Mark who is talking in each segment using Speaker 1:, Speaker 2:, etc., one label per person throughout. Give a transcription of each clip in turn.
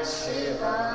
Speaker 1: Shiva.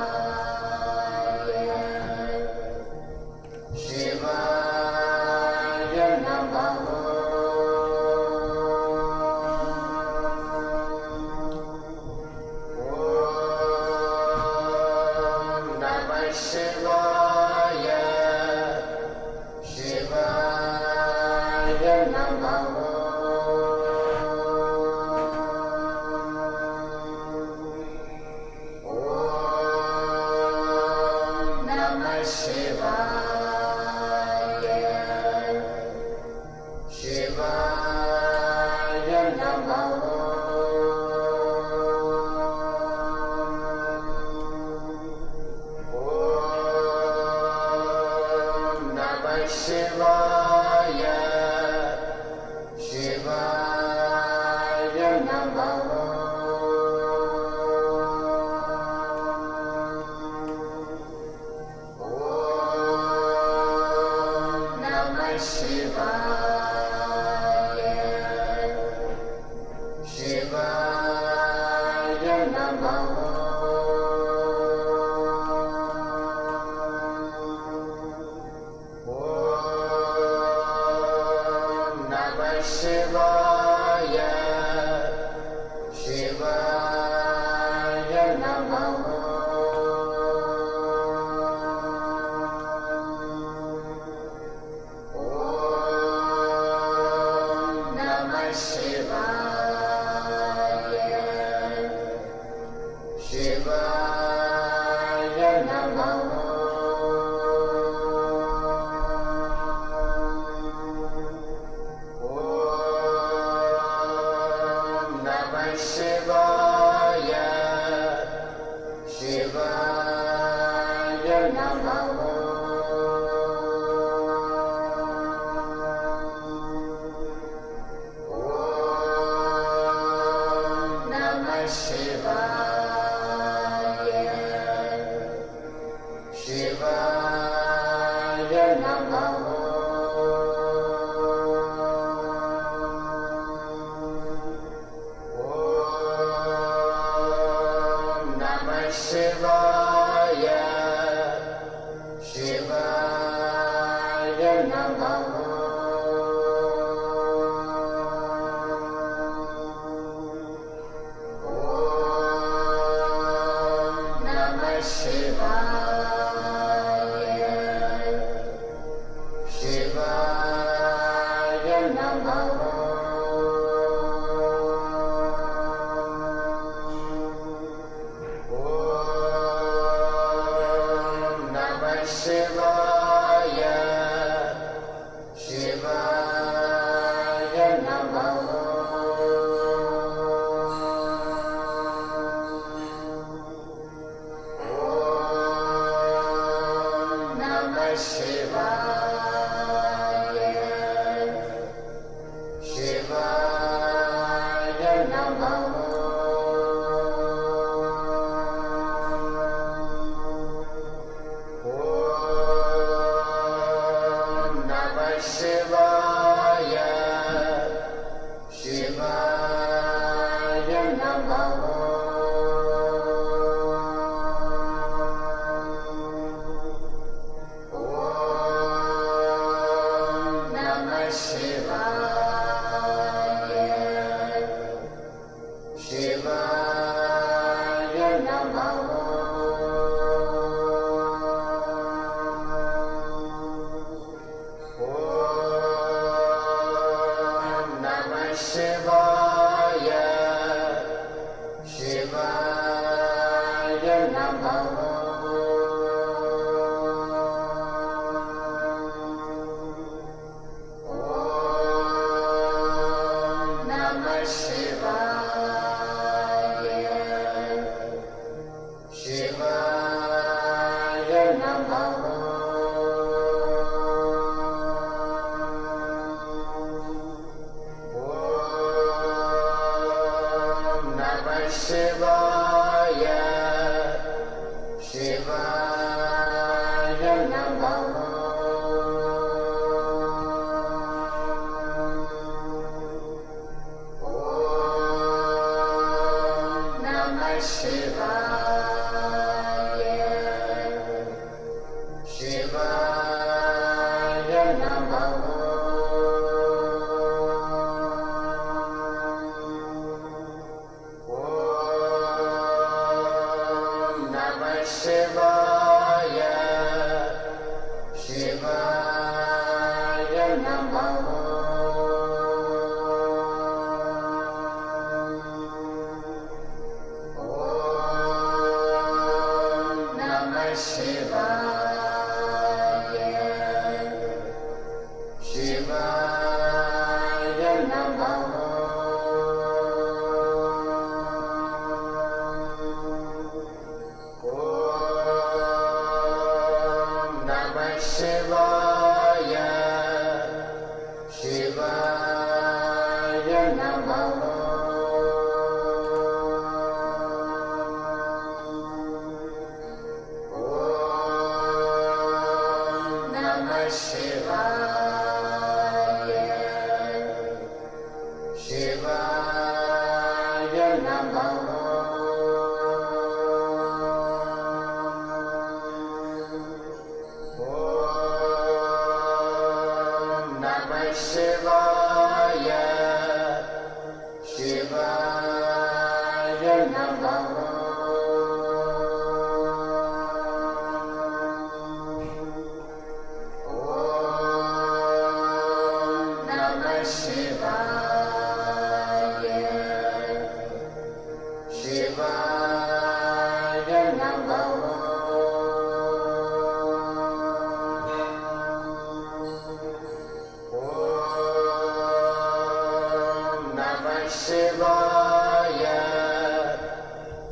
Speaker 1: Shivaya,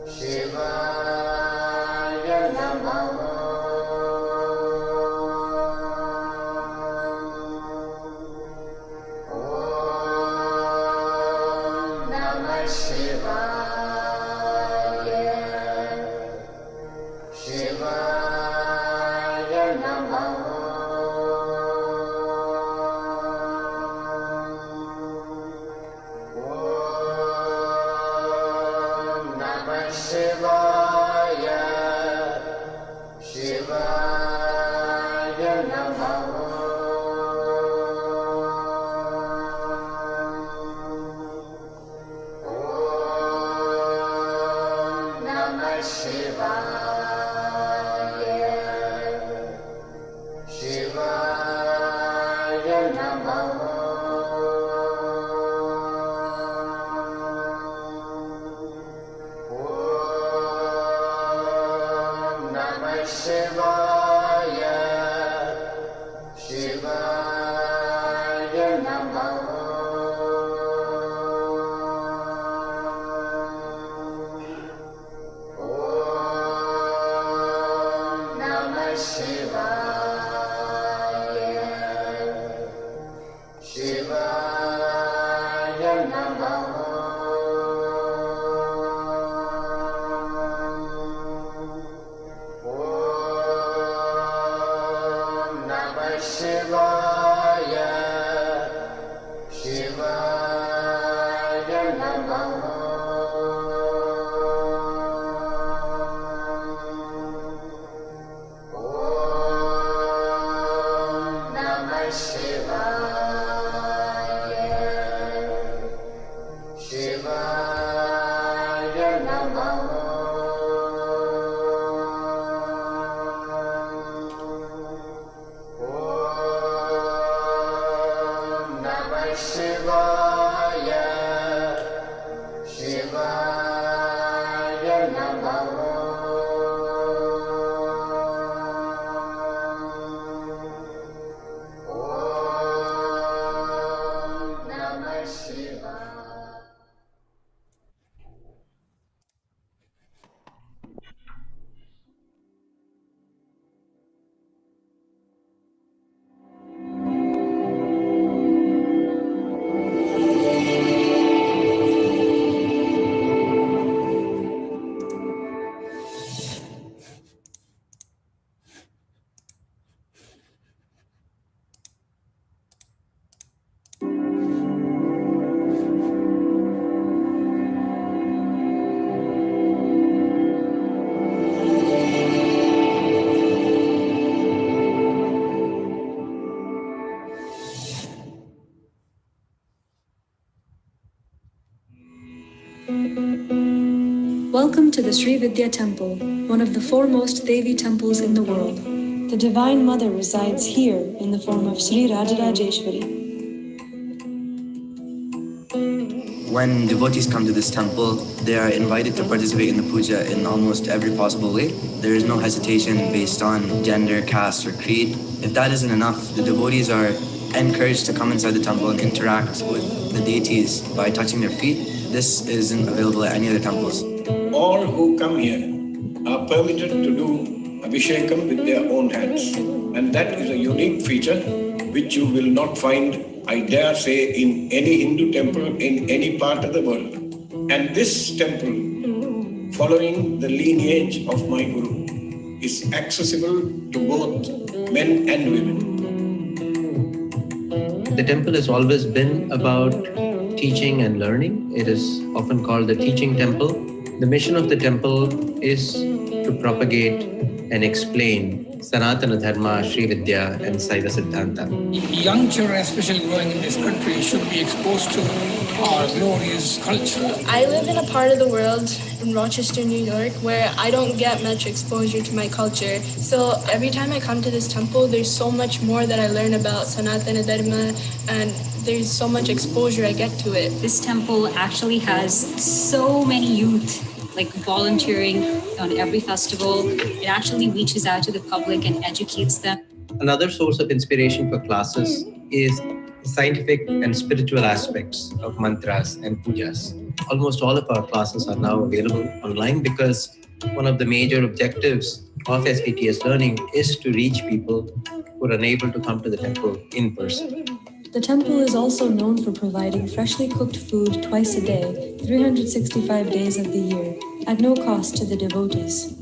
Speaker 1: Shivaya Namaha. Om Namah Shivaya, Shivaya Namaha. Shivaya, Shivaya Namaha. Om Namah Shivaya, Shivaya Namaha. Shivaya, Shivaya Namaha. Om Namah Shivaya, Shivaya Namaha. Shivaya, Shivaya Namaha. Om Namah Shivaya, Shivaya Namaha. Shivaya, Shivaya Namaha. Om Namah Shivaya.
Speaker 2: Welcome to the Sri Vidya Temple, one of the foremost Devi temples in the world. The Divine Mother resides here in the form of Sri Rajarajeswari.
Speaker 3: When devotees come to this temple, they are invited to participate in the puja in almost every possible way. There is no hesitation based on gender, caste, or creed. If that isn't enough, the devotees are encouraged to come inside the temple and interact with the deities by touching their feet. This isn't available at any other temples.
Speaker 4: All who come here are permitted to do Abhishekam with their own hands. And that is a unique feature which you will not find, I dare say, in any Hindu temple in any part of the world. And this temple, following the lineage of my Guru, is accessible to both men and women.
Speaker 5: The temple has always been about teaching and learning. It is often called the teaching temple. The mission of the temple is to propagate and explain Sanātana Dharma, Sri Vidya, and Saiva Siddhanta.
Speaker 6: Young children, especially growing in this country, should be exposed to our glorious culture.
Speaker 7: I live in a part of the world in Rochester, New York, where I don't get much exposure to my culture. So every time I come to this temple, there's so much more that I learn about Sanātana Dharma, and there's so much exposure I get to it.
Speaker 8: This temple actually has so many youth volunteering on every festival. It actually reaches out to the public and educates them.
Speaker 5: Another source of inspiration for classes is scientific and spiritual aspects of mantras and pujas. Almost all of our classes are now available online because one of the major objectives of SPTS learning is to reach people who are unable to come to the temple in person.
Speaker 2: The temple is also known for providing freshly cooked food twice a day, 365 days of the year, at no cost to the devotees.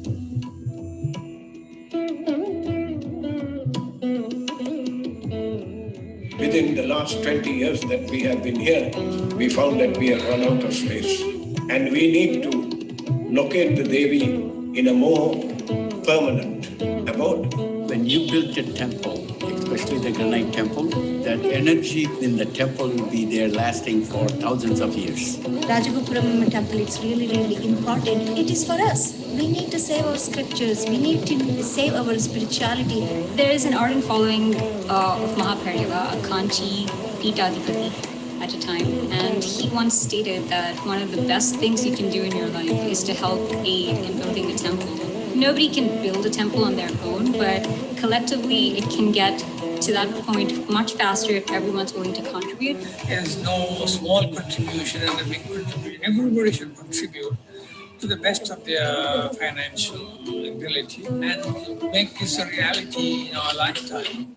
Speaker 4: Within the last 20 years that we have been here, we found that we have run out of space. And we need to locate the Devi in a more permanent abode.
Speaker 9: When you build a temple, especially the granite temple, that energy in the temple will be there lasting for thousands of years.
Speaker 10: Rajagopuram temple, it's really, really important. It is for us. We need to save our scriptures. We need to save our spirituality.
Speaker 8: There is an ardent following of Mahaperiyava, a Kanchi Peethadipati at a time, and he once stated that one of the best things you can do in your life is to help aid in building a temple. Nobody can build a temple on their own, but collectively it can get to that point much faster if everyone's willing to contribute.
Speaker 6: There's no small contribution and a big contribution. Everybody should contribute to the best of their financial ability and make this a reality in our lifetime.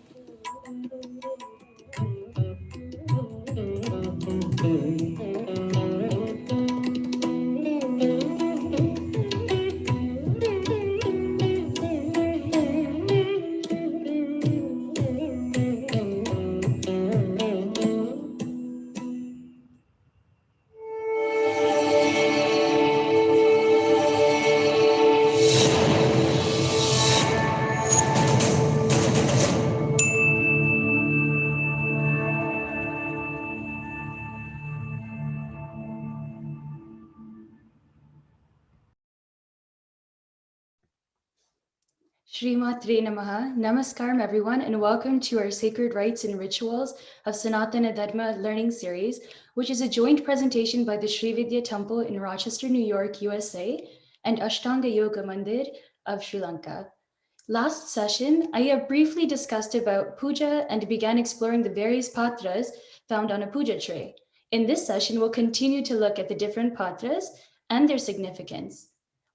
Speaker 11: Shri Matre Namaha, Namaskaram everyone, and welcome to our Sacred Rites and Rituals of Sanatana Dharma Learning Series, which is a joint presentation by the Sri Vidya Temple in Rochester, New York, USA, and Ashtanga Yoga Mandir of Sri Lanka. Last session, I have briefly discussed about puja and began exploring the various patras found on a puja tray. In this session, we'll continue to look at the different patras and their significance.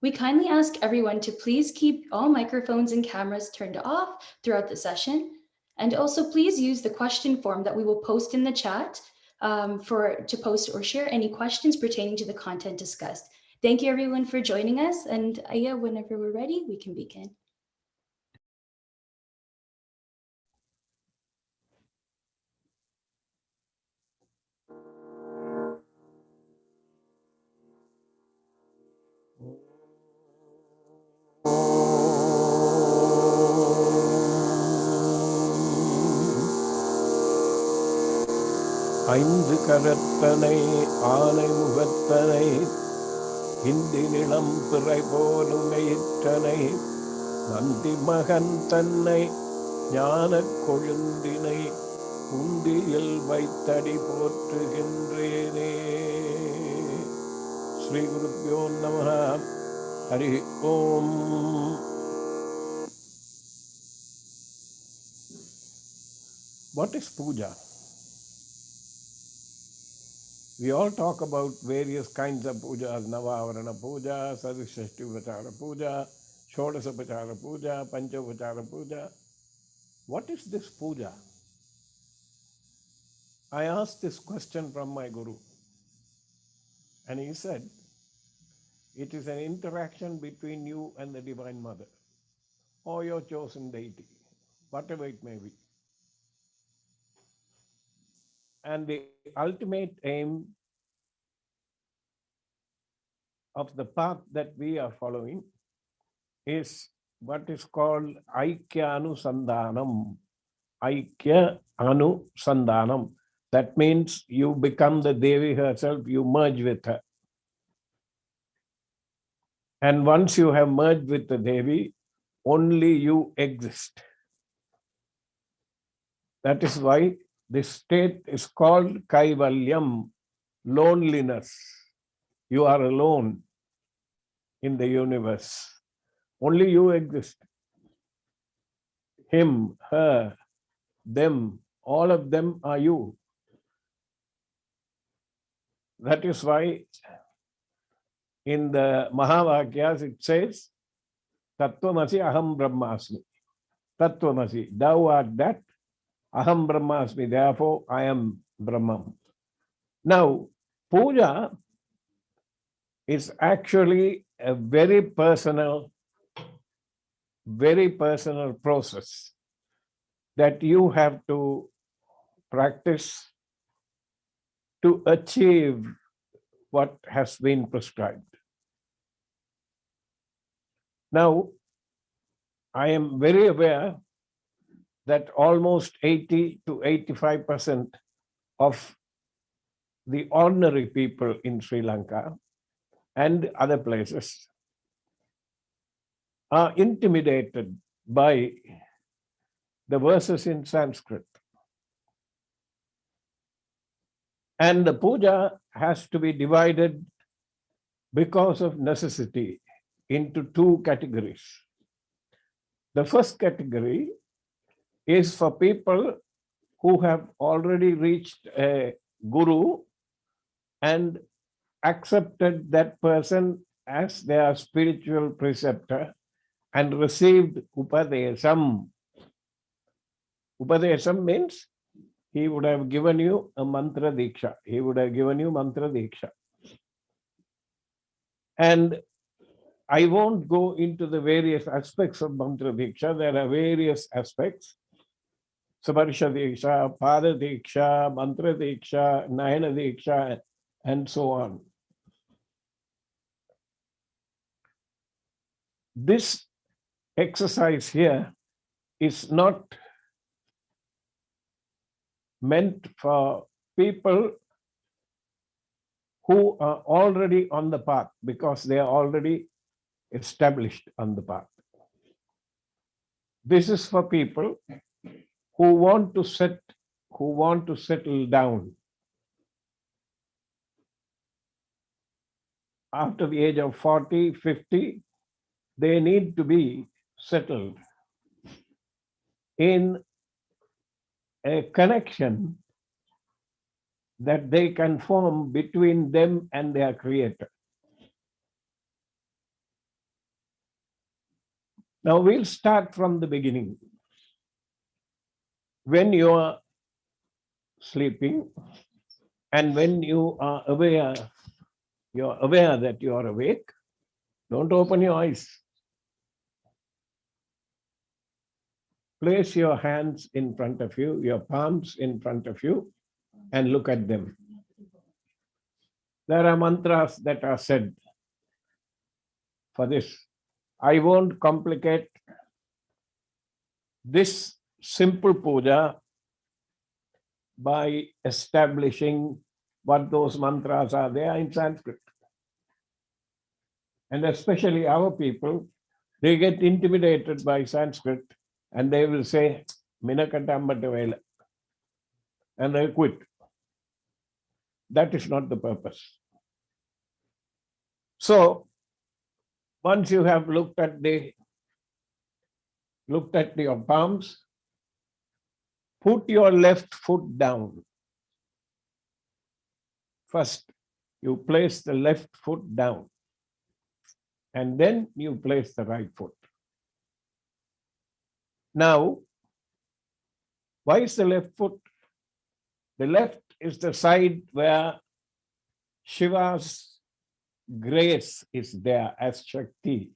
Speaker 11: We kindly ask everyone to please keep all microphones and cameras turned off throughout the session. And also please use the question form that we will post in the chat to post or share any questions pertaining to the content discussed. Thank you everyone for joining us, and whenever we're ready, we can begin.
Speaker 4: ஐந்து கரத்தனை ஆனை முகத்தனை இந்தி நிலம் பிறை போலும் எயிற்றனை நந்தி மகன் தன்னை ஞானக் கொழுந்தினை உண்டியில் வைத்தடி போற்றுகின்றேனே. ஸ்ரீ குருப்யோ நமः. ஹரி ஓம். What is puja? We all talk about various kinds of pujas: Navavarana puja, Sadhishashti Upachara puja, Shodasa Upachara puja, Pancha Upachara puja. What is this puja? I asked this question from my guru, and he said, it is an interaction between you and the Divine Mother, or your chosen deity, whatever it may be. And the ultimate aim of the path that we are following is what is called Aikya Anusandanam. Aikya Anusandanam. That means you become the Devi herself, you merge with her. And once you have merged with the Devi, only you exist. That is why this state is called Kaivalyam, loneliness. You are alone in the universe. Only you exist. Him, her, them, All of them are you. That is why in the Mahavakyas it says, Tattvamasi aham brahmasmi. Tattvamasi, thou art that, aham brahmasmi, therefore I am Brahman. Now, puja is actually a very personal process that you have to practice to achieve what has been prescribed. Now, I am very aware that almost 80 to 85% of the ordinary people in Sri Lanka and other places are intimidated by the verses in Sanskrit. And the puja has to be divided because of necessity into two categories. The first category is for people who have already reached a guru and accepted that person as their spiritual preceptor and received upadesam. Upadesam means he would have given you a mantra diksha. He would have given you mantra diksha. And I won't go into the various aspects of mantra diksha. There are various aspects. Sabarsha diksha, pada diksha, mantra diksha, nayana diksha, and so on. This exercise here is not meant for people who are already on the path because they are already established on the path. This is for people who want to settle down after the age of 40, 50. They need to be settled in a connection that they can form between them and their creator. Now we'll start from the beginning. When you are sleeping and when you are aware, you're aware that you are awake, don't open your eyes. Place your hands in front of you, your palms in front of you, and look at them. There are mantras that are said for this. I won't complicate this simple puja by establishing what those mantras are. They are in Sanskrit. And especially our people, they get intimidated by Sanskrit and they will say, Minakatambatavela, and they quit. That is not the purpose. So, once you have looked at your palms, put your left foot down. First, you place the left foot down, and then you place the right foot. Now, why is the left foot? The left is the side where Shiva's grace is there as Shakti.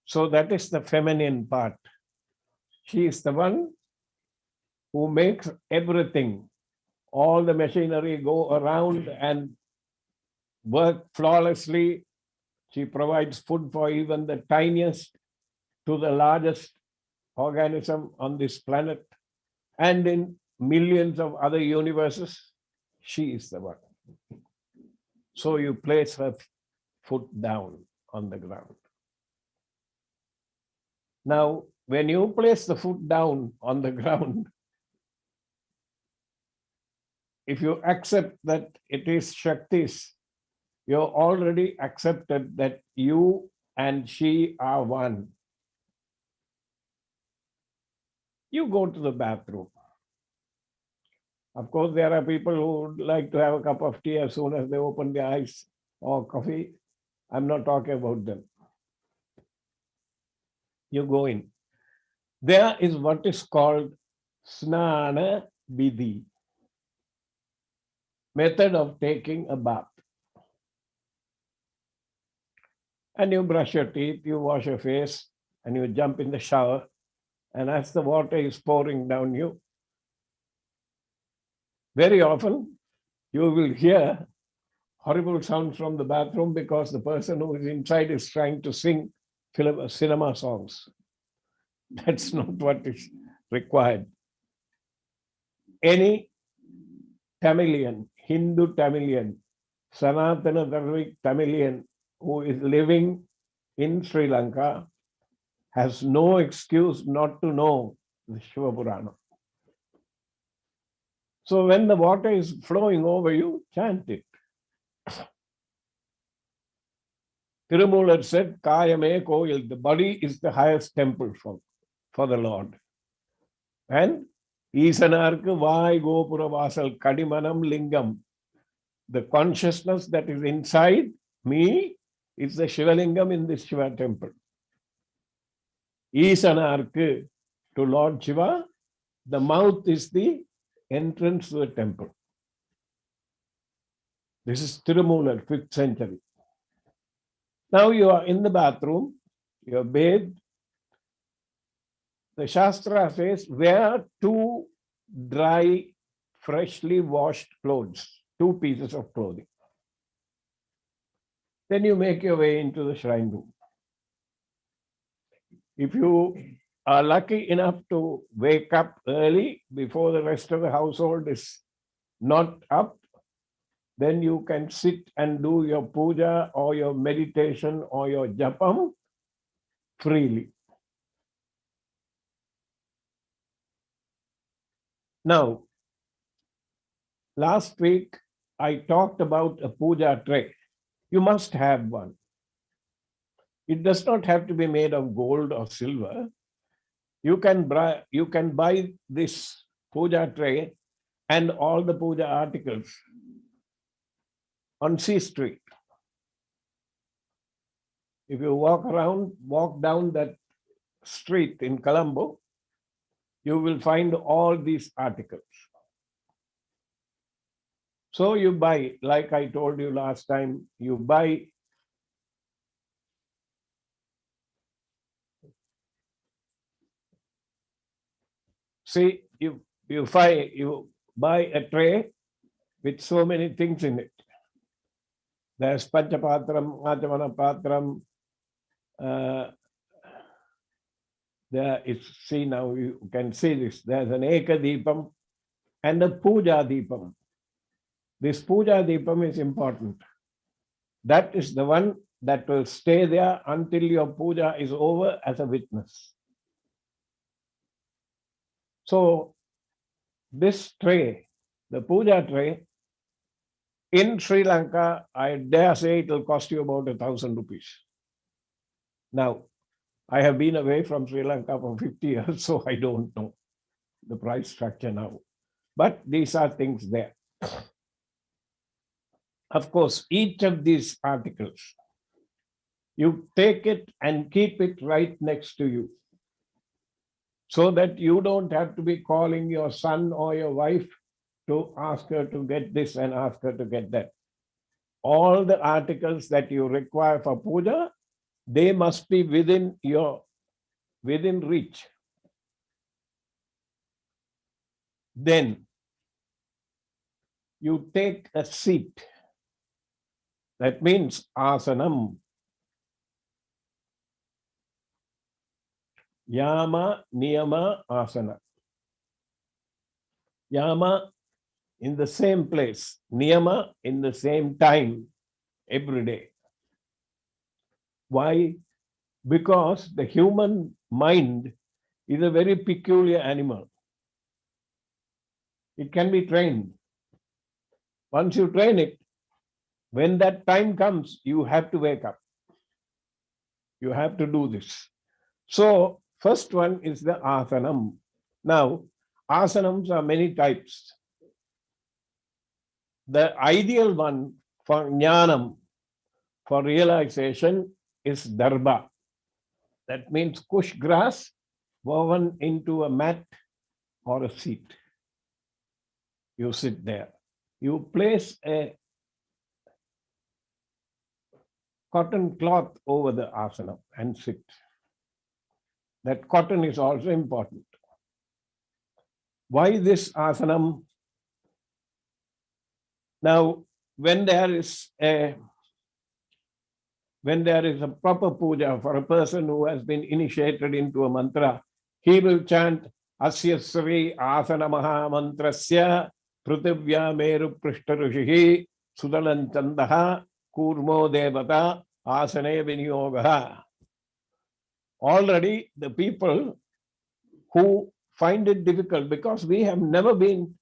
Speaker 4: So that is the feminine part. She is the one who makes everything, all the machinery go around and work flawlessly. She provides food for even the tiniest to the largest organism on this planet. And in millions of other universes, she is the one. So you place her foot down on the ground. Now, when you place the foot down on the ground, if you accept that it is Shakti's, you already accepted that you and she are one. You go to the bathroom. Of course, there are people who would like to have a cup of tea as soon as they open their eyes, or coffee. I'm not talking about them. You go in. There is what is called Snana Vidhi, method of taking a bath. And you brush your teeth, you wash your face, and you jump in the shower. And as the water is pouring down you, very often you will hear horrible sounds from the bathroom because the person who is inside is trying to sing cinema songs. That's not what is required. Any Tamilian, Hindu Tamilian, Sanātana Dharmic Tamilian who is living in Sri Lanka has no excuse not to know the Shiva Purana. So when the water is flowing over you, chant it. Tirumular said, Kayame Koil, the body is the highest temple for the Lord. And Isanarku Vai Gopura Vasal Kadimanam Lingam, the consciousness that is inside me is the Shiva Lingam in this Shiva temple. Isanarku, to Lord Shiva, the mouth is the entrance to the temple. This is Tirumular, 5th century. Now you are in the bathroom, you are bathed. The Shastra says, wear 2 dry, freshly washed clothes, 2 pieces of clothing. Then you make your way into the shrine room. If you are lucky enough to wake up early before the rest of the household is not up, then you can sit and do your puja or your meditation or your japam freely. Now, last week I talked about a puja tray. You must have one. It does not have to be made of gold or silver. You can buy this puja tray and all the puja articles on C Street. If you walk down that street in Colombo, you will find all these articles. So you buy, like I told you last time, you buy you buy a tray with so many things in it. There's Pancha Patram, Achamana Patram. There is, see now you can see this. There's an Eka Deepam and a Puja Deepam. This Puja Deepam is important. That is the one that will stay there until your puja is over as a witness. So this tray, the puja tray, in Sri Lanka, I dare say it will cost you about 1,000 rupees. Now, I have been away from Sri Lanka for 50 years, so I don't know the price structure now. But these are things there. Of course, each of these articles, you take it and keep it right next to you, so that you don't have to be calling your son or your wife to ask her to get this and ask her to get that. All the articles that you require for puja, they must be within reach. Then you take a seat. That means asanam. Yama, niyama, asana. Yama in the same place, niyama in the same time every day. Why? Because the human mind is a very peculiar animal. It can be trained. Once you train it, when that time comes, you have to wake up. You have to do this. So, first one is the Athanam.
Speaker 12: Now, asanams are many types. The ideal one for jnanam, for realization, is Dharma. That means kush grass woven into a mat or a seat. You sit there. You place a cotton cloth over the asana and sit. That cotton is also important. Why this asanam? Now, when there is a proper puja for a person who has been initiated into a mantra, he will chant Asya Sri Asana Maha Mantrasya Prithivya Meru Prishtarushihi Sudalan Chandaha Kurmo Devata Asane Vinyogaha. Already the people who find it difficult, because we have never been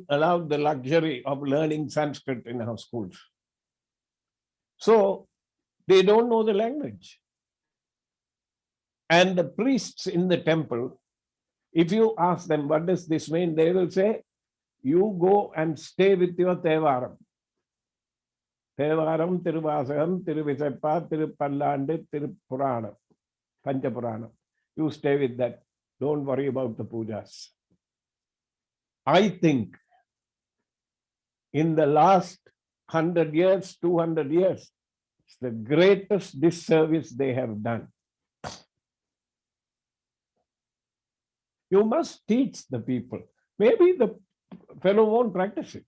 Speaker 12: allowed the luxury of learning Sanskrit in our schools. So they don't know the language. And the priests in the temple, if you ask them, what does this mean? They will say, you go and stay with your Tevaram. Tevaram, Tiruvasaham, Tiruvisappa, Tirupallande, Tirupurana, Pancha Purana. You stay with that. Don't worry about the pujas. I think in the last 100 years, 200 years, it's the greatest disservice they have done. You must teach the people. Maybe the fellow won't practice it.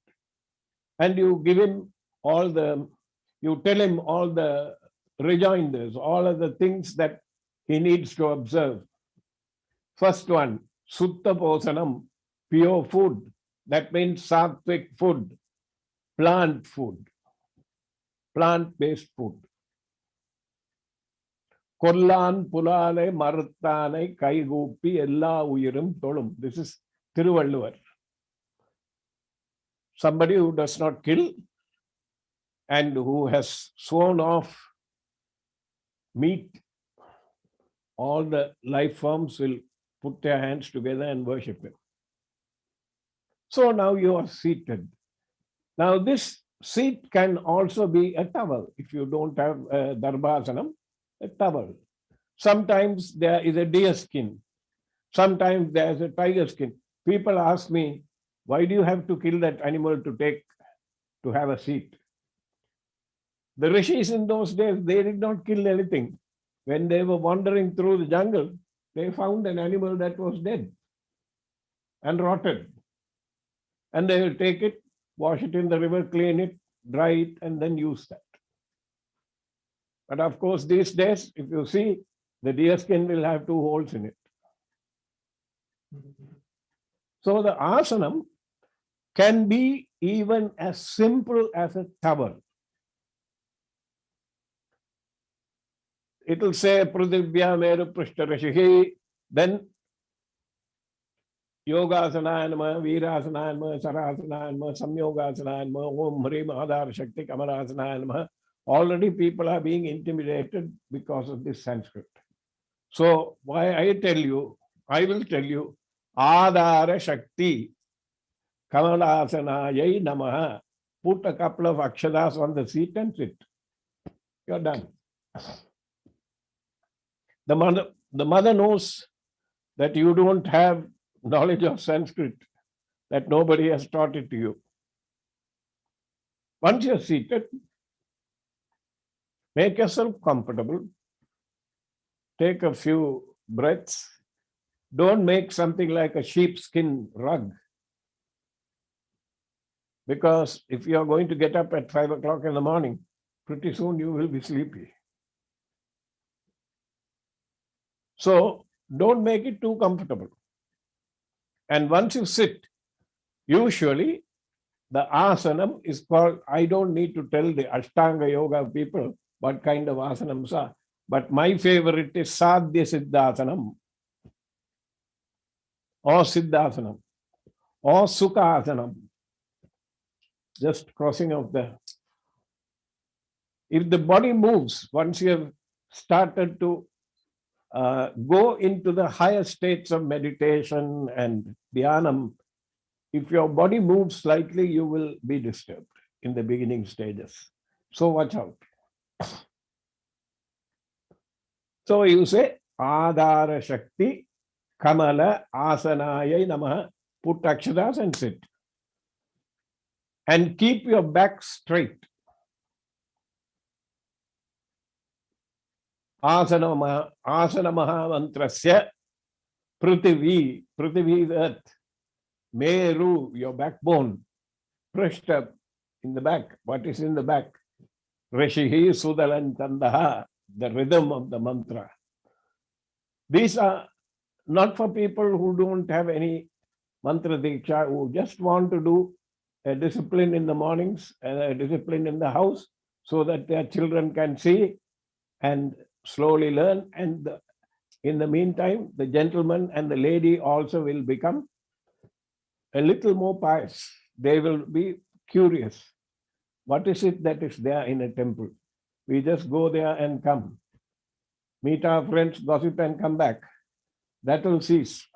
Speaker 12: And you give him you tell him all the rejoinders, all of the things that he needs to observe. First one, Sutta Posanam, pure food. That means sattvic food, plant-based food. Kollan Pulale Maruttane Kaigupi Ella Uyirum Tolum. This is Thiruvalluvar. Somebody who does not kill and who has sworn off meat, all the life forms will put their hands together and worship him. So now you are seated. Now this seat can also be a towel. If you don't have a Darbhasanam, a towel. Sometimes there is a deer skin. Sometimes there is a tiger skin. People ask me, why do you have to kill that animal to have a seat? The rishis in those days, they did not kill anything. When they were wandering through the jungle, they found an animal that was dead and rotted. And they will take it, wash it in the river, clean it, dry it, and then use that. But of course, these days, if you see, the deer skin will have 2 holes in it. So the asanam can be even as simple as a towel. It will say Prithivya Meru Prishtarashihi, then Yogasana Nama, Virasana Nama, Sarasana Nama, Samyogasana Nama, Om Hrim Adhar Shakti Kamarasana Nama. Already people are being intimidated because of this Sanskrit. So why I will tell you, Adhara Shakti Kamalasana Namaha. Put a couple of akshadas on the seat and sit. You're done. The mother knows that you don't have knowledge of Sanskrit, that nobody has taught it to you. Once you're seated, make yourself comfortable. Take a few breaths. Don't make something like a sheepskin rug. Because if you are going to get up at 5 o'clock in the morning, pretty soon you will be sleepy. So don't make it too comfortable. And once you sit, usually the asanam is called, I don't need to tell the Ashtanga Yoga people what kind of asanams are, but my favorite is Sadhya Siddhasanam or Siddhasanam or Sukhasanam. Just crossing of the... If the body moves, once you have started to go into the higher states of meditation and dhyanam, if your body moves slightly, you will be disturbed in the beginning stages. So watch out. So you say, Adhara Shakti Kamala Asanaya Namaha, put aksharas and sit. And keep your back straight. Asana Mahamantrasya Prithvi, Prithvi is earth. Meru, your backbone. Prishta, in the back. What is in the back? Rishihi Sudalantandaha, the rhythm of the mantra. These are not for people who don't have any mantra diksha, who just want to do a discipline in the mornings and a discipline in the house so that their children can see and slowly learn. And in the meantime, the gentleman and the lady also will become a little more pious. They will be curious. What is it that is there in a temple? We just go there and come. Meet our friends, gossip and come back. That will cease.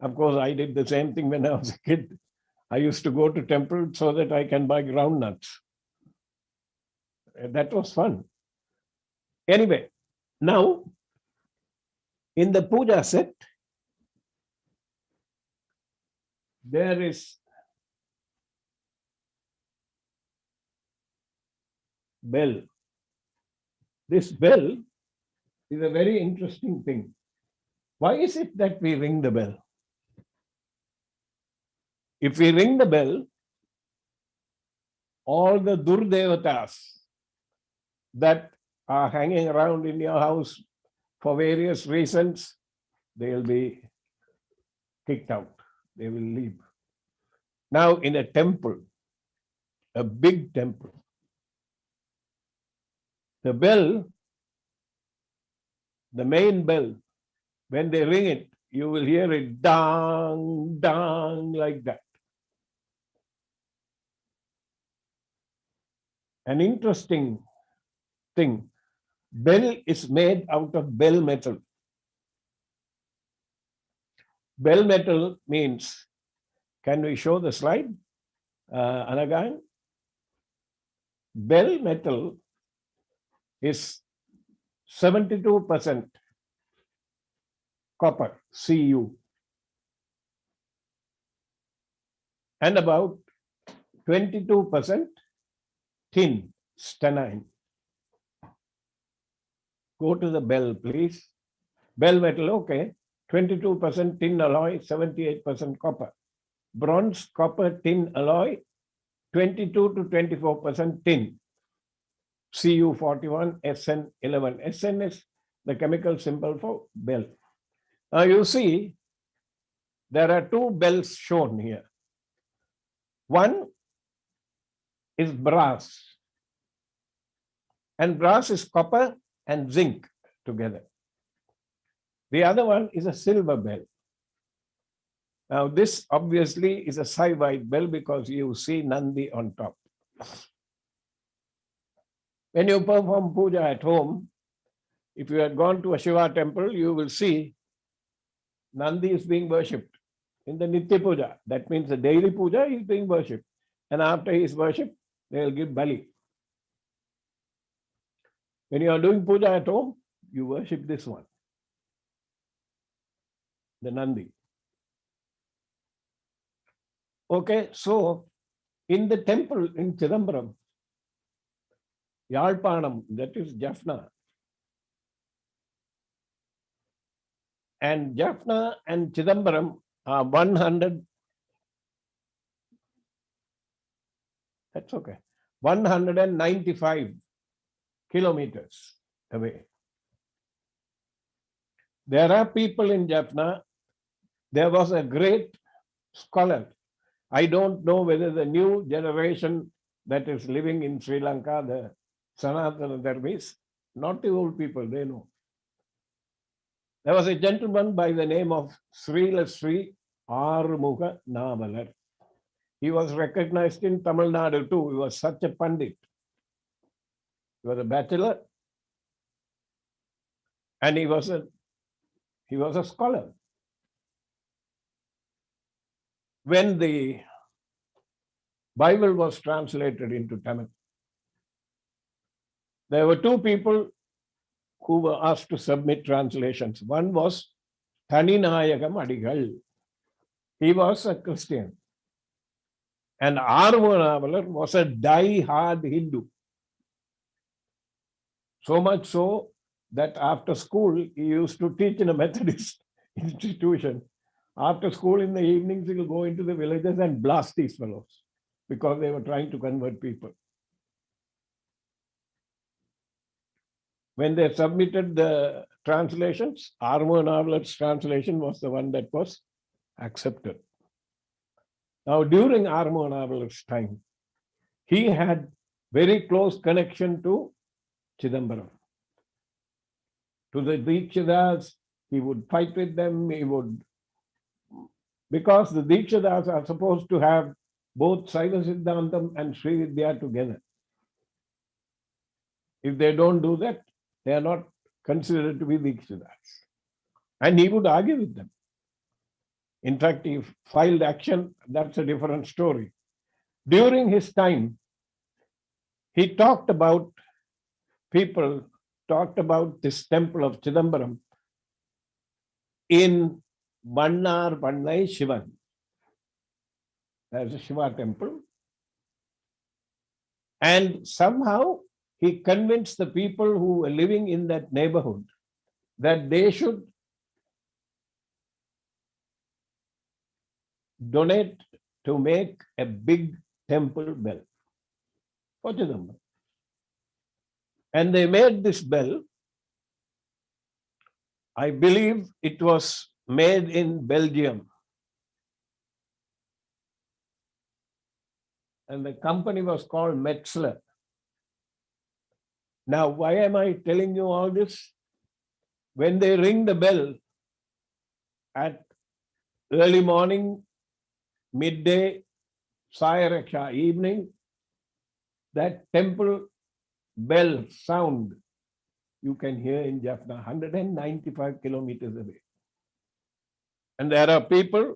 Speaker 12: Of course, I did the same thing when I was a kid. I used to go to temple so that I can buy groundnuts. That was fun. Anyway, now in the puja set, there is bell. This bell is a very interesting thing. Why is it that we ring the bell? If we ring the bell, all the durdevatas that are hanging around in your house for various reasons, they will be kicked out. They will leave. Now in a temple, a big temple, the bell, the main bell, when they ring it, you will hear it dang, dang, like that. An interesting thing, bell is made out of bell metal. Bell metal means, can we show the slide, Anagan? Bell metal is 72% copper, Cu, and about 22% tin, stenine. Go to the bell, please. Bell metal, okay. 22% tin alloy, 78% copper. Bronze, copper, tin alloy, 22 to 24% tin. Cu41, Sn11. Sn is the chemical symbol for bell. Now you see, there are two bells shown here. One is brass. And brass is copper and zinc together. The other one is a silver bell. Now this obviously is a Saivite bell because you see Nandi on top. When you perform puja at home, if you had gone to a Shiva temple, you will see Nandi is being worshipped in the Nitya Puja. That means the daily puja is being worshipped. And after he is worshipped, they will give bali. When you are doing puja at home, you worship this one, the Nandi. Okay, so in the temple in Chidambaram, Yalpanam, that is Jaffna. And Jaffna and Chidambaram are 100, that's okay, 195 kilometers away. There are people in Jaffna. There was a great scholar. I don't know whether the new generation that is living in Sri Lanka, the Sanātana Dharmis, not the old people, they know. There was a gentleman by the name of Sri Arumugha Namalar. He was recognized in Tamil Nadu too. He was such a pandit. He was a bachelor. And he was a scholar. When the Bible was translated into Tamil, there were two people who were asked to submit translations. One was Thaninayagam Adigal. He was a Christian. And Arvanavalar was a die-hard Hindu. So much so that after school, he used to teach in a Methodist institution. After school in the evenings, he will go into the villages and blast these fellows because they were trying to convert people. When they submitted the translations, Arvanavalar's translation was the one that was accepted. Now, during Arvanavalar's time, he had very close connection to Chidambaram. To the Dikshitas, he would fight with them, because the Dikshitas are supposed to have both Saiva Siddhantam and Sri Vidya together. If they don't do that, they are not considered to be Dikshitas. And he would argue with them. In fact, he filed action. That's a different story. During his time, he talked about this temple of Chidambaram in Bannar Pannai Shivan. There's a Shiva temple. And somehow he convinced the people who were living in that neighborhood that they should donate to make a big temple bell for Chidambaram. And they made this bell. I believe it was made in Belgium. And the company was called Metzler. Now, why am I telling you all this? When they ring the bell at early morning, midday, Sayaraksha evening, that temple bell sound you can hear in Jaffna, 195 kilometers away. And there are people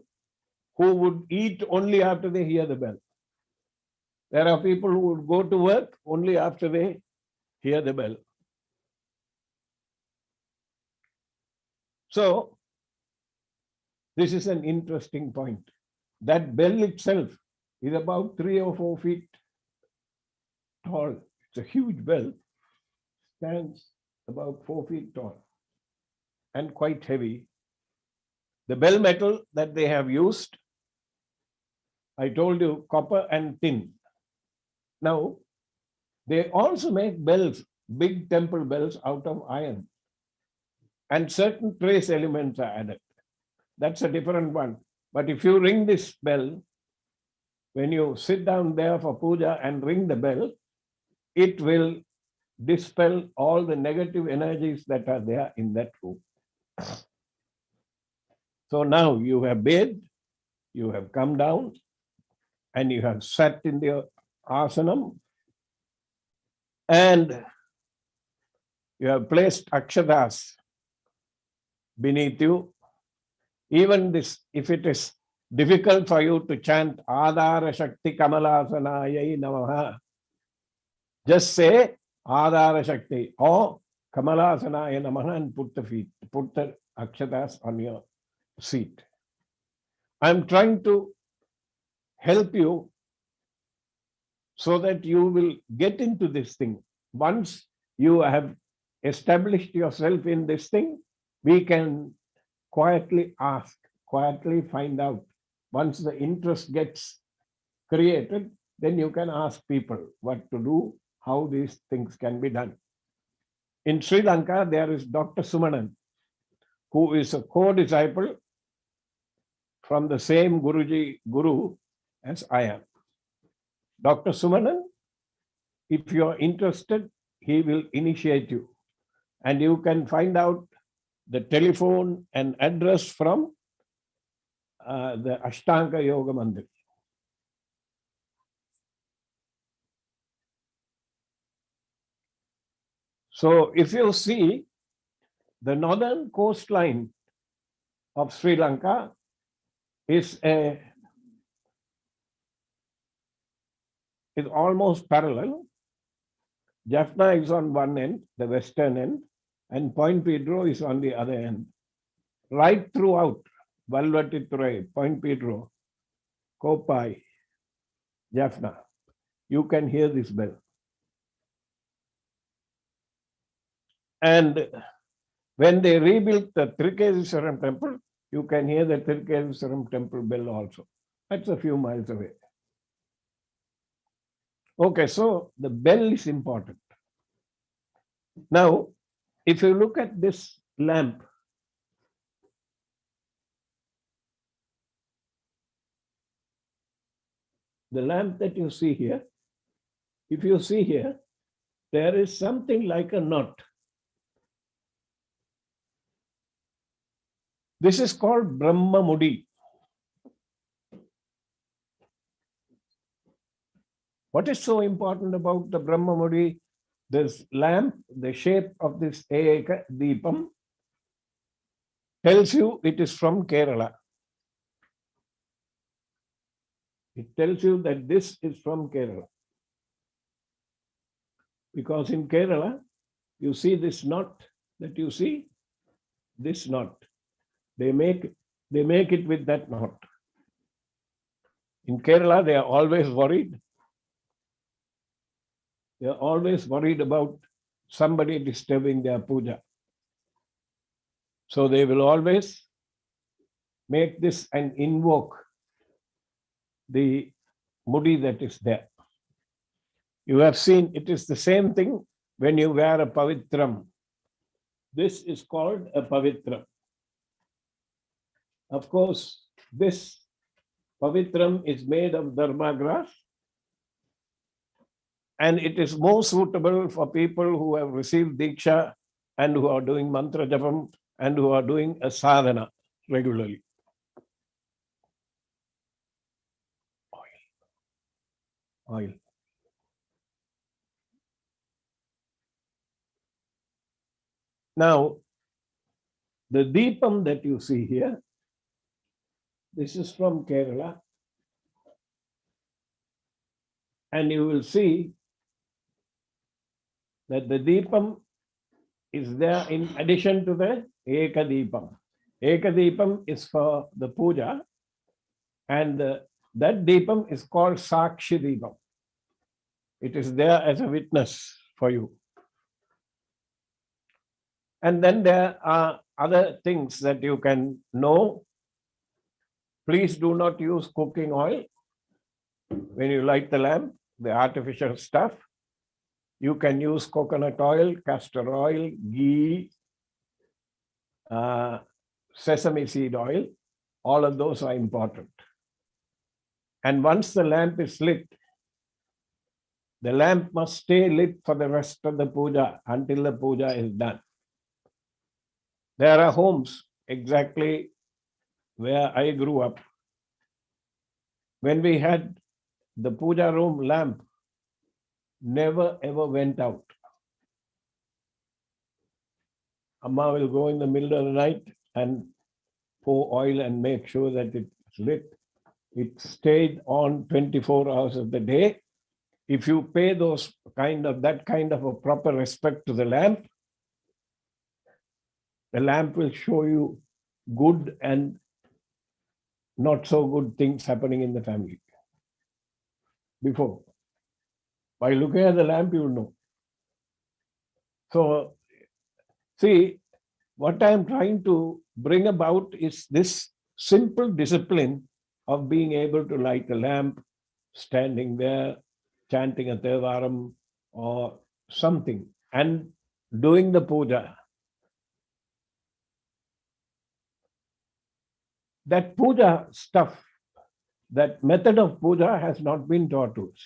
Speaker 12: who would eat only after they hear the bell. There are people who would go to work only after they hear the bell. So, this is an interesting point. That bell itself is about 3 or 4 feet tall. It's a huge bell. Stands about 4 feet tall and quite heavy. The bell metal that they have used, I told you, copper and tin. Now, they also make bells, big temple bells out of iron. And certain trace elements are added. That's a different one. But if you ring this bell, when you sit down there for puja and ring the bell, it will dispel all the negative energies that are there in that room. So now you have bathed, you have come down, and you have sat in the Athanam, and you have placed akshatas beneath you. Even this, if it is difficult for you to chant Adhara Shakti Kamalasanayai Namaha, just say Adhara Shakti or Kamalasanaya Namaha and put the akshatas on your seat. I'm trying to help you so that you will get into this thing. Once you have established yourself in this thing, we can quietly ask, quietly find out. Once the interest gets created, then you can ask people what to do, how these things can be done. In Sri Lanka, there is Dr. Sumanan, who is a co-disciple from the same Guru as I am. Dr. Sumanan, if you are interested, he will initiate you. And you can find out the telephone and address from the Ashtanga Yoga Mandir. So if you see, The northern coastline of Sri Lanka is almost parallel. Jaffna is on one end, the western end, and Point Pedro is on the other end. Right throughout, Puja Tray, Point Pedro, Kopai, Jaffna, you can hear this bell. And when they rebuilt the Trikeswaram temple, you can hear the Trikeswaram temple bell also. That's a few miles away. Okay, so the bell is important. Now, if you look at this lamp, the lamp that you see here, if you see here, there is something like a knot. This is called Brahma Modi. What is so important about the Brahma Modi? This lamp, the shape of this Eka Deepam, tells you it is from Kerala. It tells you that this is from Kerala. Because in Kerala, you see this knot that you see, this knot. They make it with that knot. In Kerala, they are always worried. They are always worried about somebody disturbing their puja. So they will always make this and invoke the mudi that is there. You have seen it is the same thing when you wear a pavitram. This is called a pavitram. Of course, this pavitram is made of dharma grass, and it is more suitable for people who have received diksha and who are doing mantra japam and who are doing a sadhana regularly. Oil. Now, the deepam that you see here, this is from Kerala. And you will see that the deepam is there in addition to the Eka Deepam. Eka Deepam is for the puja, and that deepam is called Sakshi Deepam. It is there as a witness for you. And then there are other things that you can know. Please do not use cooking oil when you light the lamp, the artificial stuff. You can use coconut oil, castor oil, ghee, sesame seed oil. All of those are important. And once the lamp is lit, the lamp must stay lit for the rest of the puja until the puja is done. There are homes exactly where I grew up. When we had the puja room lamp, never ever went out. Amma will go in the middle of the night and pour oil and make sure that it's lit. It stayed on 24 hours of the day. If you pay that kind of a proper respect to the lamp will show you good and not so good things happening in the family. Before, by looking at the lamp, you will know. So, see, what I am trying to bring about is this simple discipline of being able to light a lamp, standing there, chanting a Tevaram or something, and doing the puja. That puja stuff, that method of puja has not been taught to us.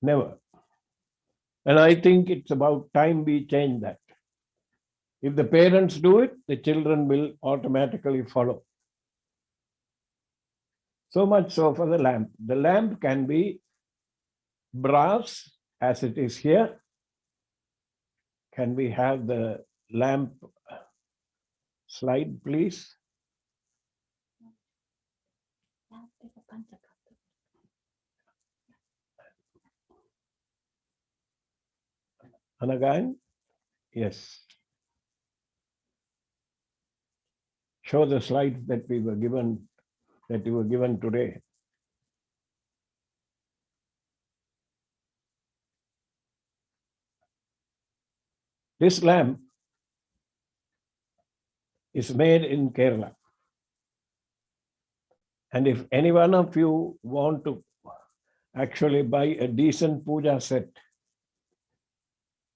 Speaker 12: Never. And I think it's about time we change that. If the parents do it, the children will automatically follow. So much so for the lamp. The lamp can be brass, as it is here. Can we have the lamp slide, please. And again, yes. Show the slides that we were given, that you were given today. This lamp is made in Kerala. And if any one of you want to actually buy a decent puja set,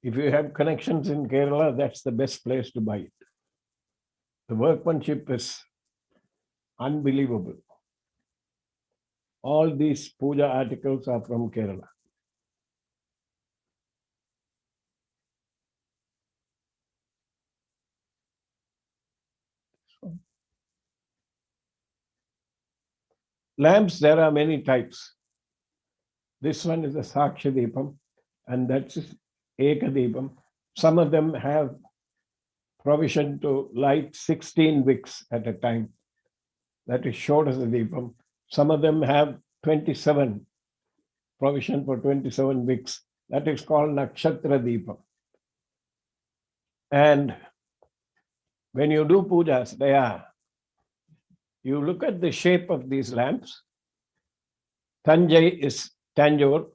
Speaker 12: if you have connections in Kerala, that's the best place to buy it. The workmanship is unbelievable. All these puja articles are from Kerala. Lamps, there are many types. This one is a Saksha Deepam, and that's Eka Deepam. Some of them have provision to light 16 wicks at a time. That is Shodasa Deepam. Some of them have 27, provision for 27 wicks. That is called Nakshatra Deepam. And when you do pujas, you look at the shape of these lamps. Tanjai is Tanjore.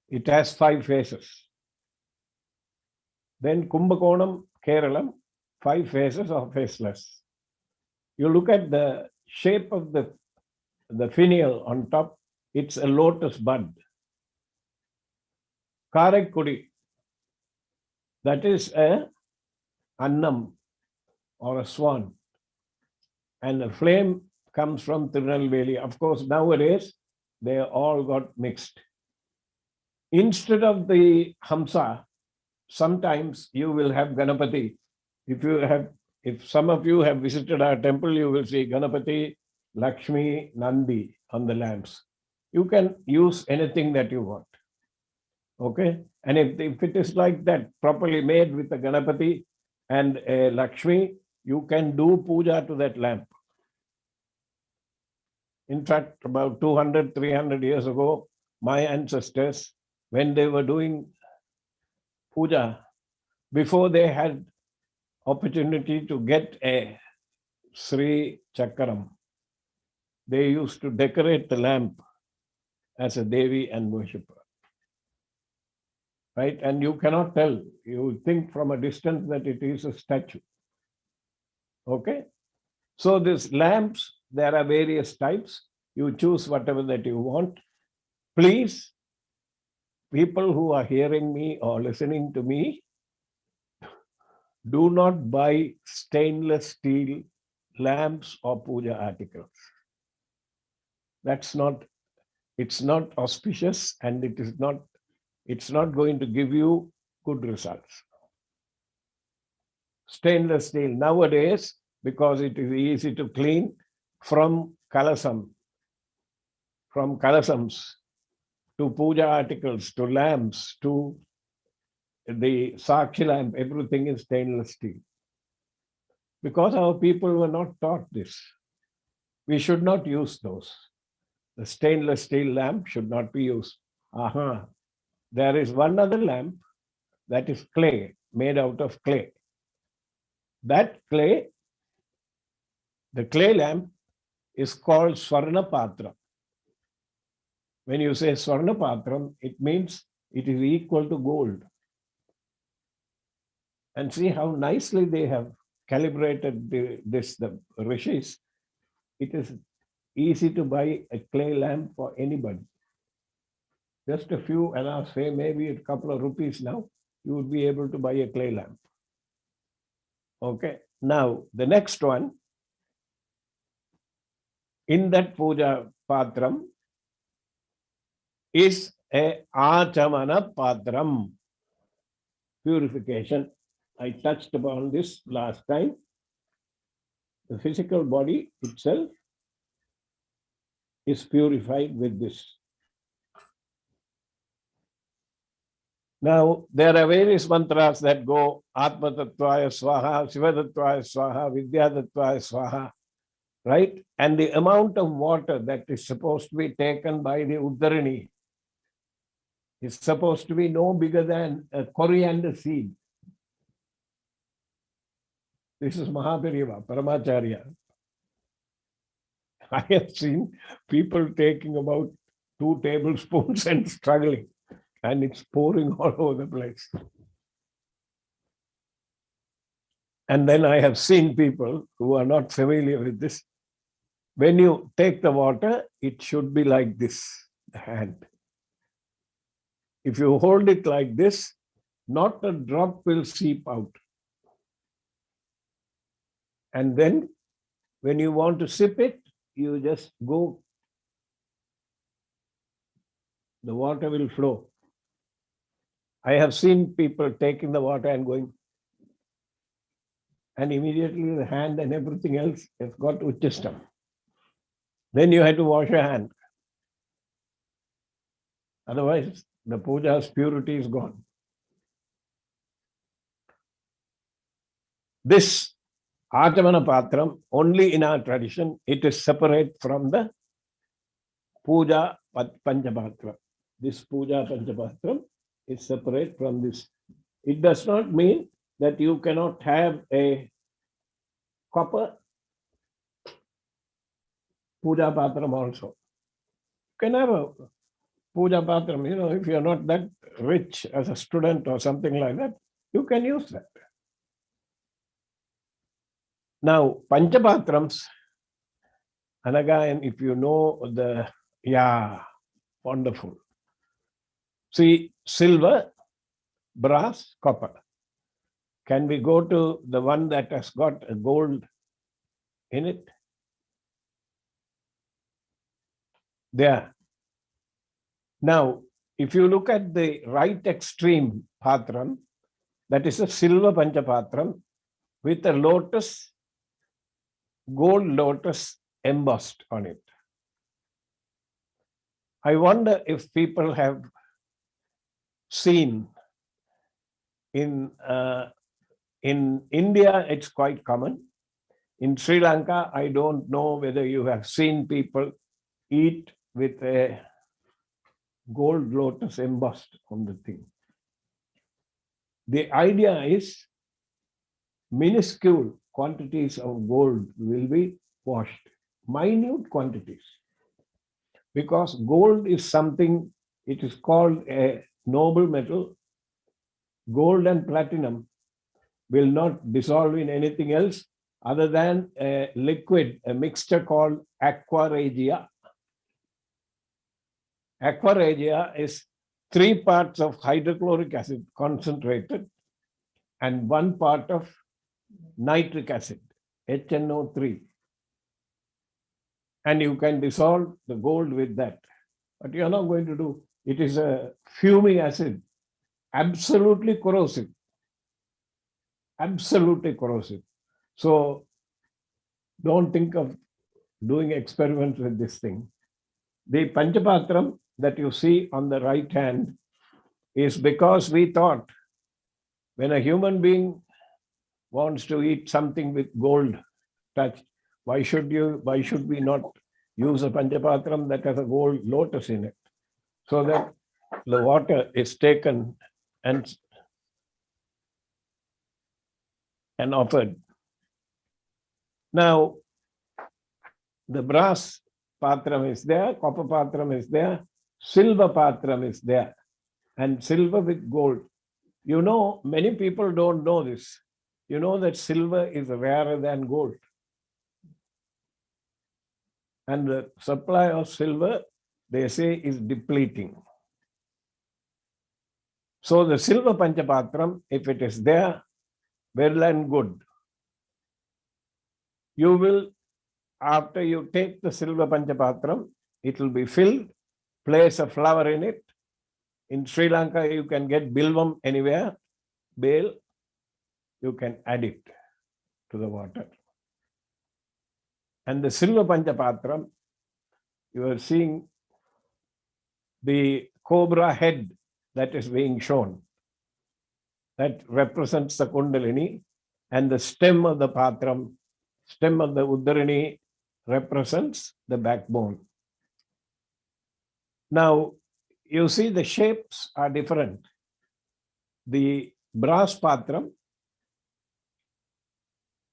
Speaker 12: It has 5 faces. Then Kumbakonam, Keralam, 5 faces or faceless. You look at the shape of the finial on top, it's a lotus bud. Karaikudi, that is a annam or a swan. And the flame comes from Tirunelveli. Of course, nowadays, they all got mixed. Instead of the Hamsa, sometimes you will have Ganapati. If some of you have visited our temple, you will see Ganapati, Lakshmi, Nandi on the lamps. You can use anything that you want. Okay? And if it is like that, properly made with a Ganapati and a Lakshmi, you can do puja to that lamp. In fact, about 200, 300 years ago, my ancestors, when they were doing puja, before they had opportunity to get a Sri Chakaram, they used to decorate the lamp as a Devi and worshipper. Right? And you cannot tell. You think from a distance that it is a statue. Okay? So these lamps, there are various types. You choose whatever that you want. Please, people who are hearing me or listening to me, do not buy stainless steel lamps or puja articles. It's not auspicious, and it's not going to give you good results. Stainless steel nowadays, because it is easy to clean, from kalasams to puja articles, to lamps, to the Sakshi lamp, everything is stainless steel. Because our people were not taught this. We should not use those. The stainless steel lamp should not be used. There is one other lamp that is clay, made out of clay. That clay, the clay lamp, is called Swarna Patra. When you say Swarna Patram, it means it is equal to gold. And see how nicely they have calibrated the rishis. It is easy to buy a clay lamp for anybody. Just a few, and I'll say maybe a couple of rupees now, you would be able to buy a clay lamp. Okay, now the next one, in that puja patram, is a achamana patram, purification. I touched upon this last time. The physical body itself is purified with this. Now, there are various mantras that go Atma Tattvaya Swaha, Shiva Tattvaya Swaha, Vidya Tattvaya Swaha, right? And the amount of water that is supposed to be taken by the Uddarini is supposed to be no bigger than a coriander seed. This is Mahapariva, Paramacharya. I have seen people taking about 2 tablespoons and struggling, and it's pouring all over the place. And then I have seen people who are not familiar with this. When you take the water, it should be like this, the hand. If you hold it like this, not a drop will seep out. And then when you want to sip it, you just go, the water will flow. I have seen people taking the water and going, and immediately the hand and everything else has got uchistam. Then you have to wash your hand. Otherwise, the puja's purity is gone. This Achamana Patram, only in our tradition, it is separate from the Puja Panchapatram. This Puja Panchapatram is separate from this. It does not mean that you cannot have a copper Puja Patram also. You can have a Puja Patram, if you are not that rich as a student or something like that, you can use that. Now, Panchapatrams, and again, if you know wonderful. See, silver, brass, copper. Can we go to the one that has got a gold in it? There. Now, if you look at the right extreme patram, that is a silver Panchapatram with a lotus, gold lotus embossed on it. I wonder if people have seen in India, it's quite common. In Sri Lanka, I don't know whether you have seen people eat with a gold lotus embossed on the thing. The idea is minuscule quantities of gold will be washed, minute quantities. Because gold is something, it is called a noble metal. Gold and platinum will not dissolve in anything else other than a liquid, a mixture called aqua regia. Aqua regia is 3 parts of hydrochloric acid concentrated and 1 part of nitric acid, HNO3. And you can dissolve the gold with that. But you are not going to do, it is a fuming acid, absolutely corrosive. Absolutely corrosive. So don't think of doing experiments with this thing. The Panchapatram that you see on the right hand is because we thought when a human being wants to eat something with gold touch, why should we not use a Panchapatram that has a gold lotus in it? So that the water is taken and offered. Now, the brass patram is there, copper patram is there, silver patram is there, and silver with gold. You know, many people don't know this. You know that silver is rarer than gold. And the supply of silver, they say, is depleting. So the silver Panchapatram, if it is there, well and good. You will, after you take the silver Panchapatram, it will be filled, place a flower in it. In Sri Lanka, you can get bilvam anywhere, bale, you can add it to the water. And the silver Panchapatram, you are seeing the cobra head that is being shown. that represents the Kundalini, and the stem of the Patram, stem of the Uddarini represents the backbone. Now, you see the shapes are different. The brass Patram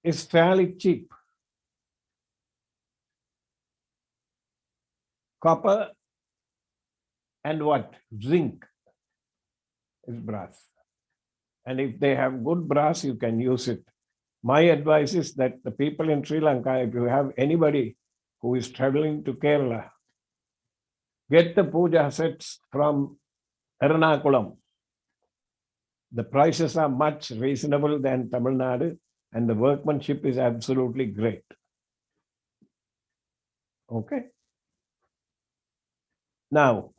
Speaker 12: is fairly cheap. Copper and what? Zinc is brass. And if they have good brass, you can use it. My advice is that the people in Sri Lanka, if you have anybody who is traveling to Kerala, get the puja sets from Ernakulam. The prices are much reasonable than Tamil Nadu, and the workmanship is absolutely great. Okay. Now,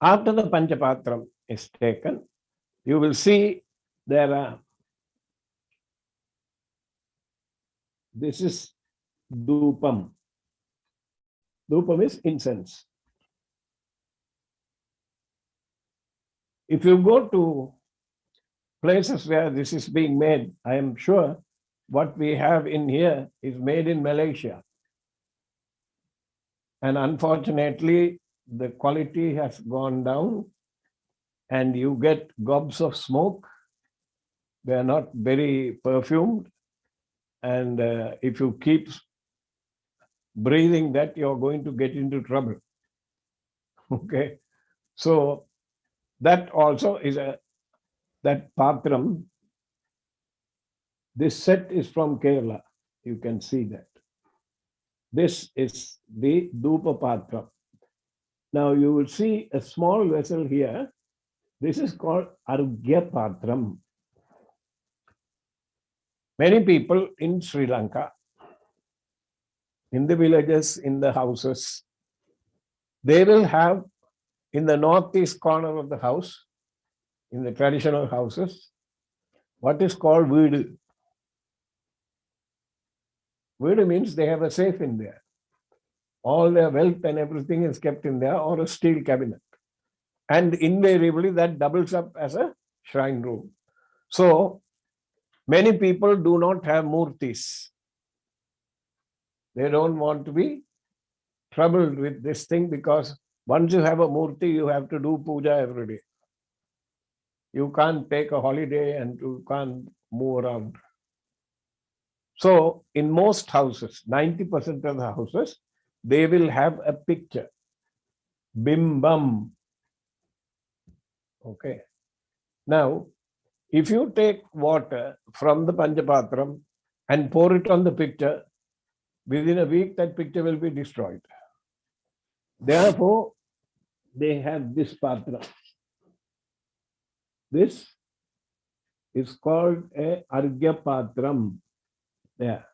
Speaker 12: after the Panchapatram is taken, you will see there are, this is Dupam. Dupam is incense. If you go to places where this is being made, I am sure what we have in here is made in Malaysia. And unfortunately, the quality has gone down and you get gobs of smoke. They are not very perfumed. And if you keep breathing that, you're going to get into trouble. Okay. So that also is that Patram. This set is from Kerala. You can see that. This is the Dupa Patram. Now you will see a small vessel here. This is called Argya Patram. Many people in Sri Lanka, in the villages, in the houses, they will have in the northeast corner of the house, in the traditional houses, what is called Veedu. Veedu means they have a safe in there. All their wealth and everything is kept in there, or a steel cabinet. And invariably that doubles up as a shrine room. So many people do not have murtis. They don't want to be troubled with this thing, because once you have a murti, you have to do puja every day. You can't take a holiday and you can't move around. So in most houses, 90% of the houses, they will have a picture. Bimbam. Okay. Now, if you take water from the Panchapatram and pour it on the picture, within a week that picture will be destroyed. Therefore, they have this Patra. This is called a Argya Patram. There.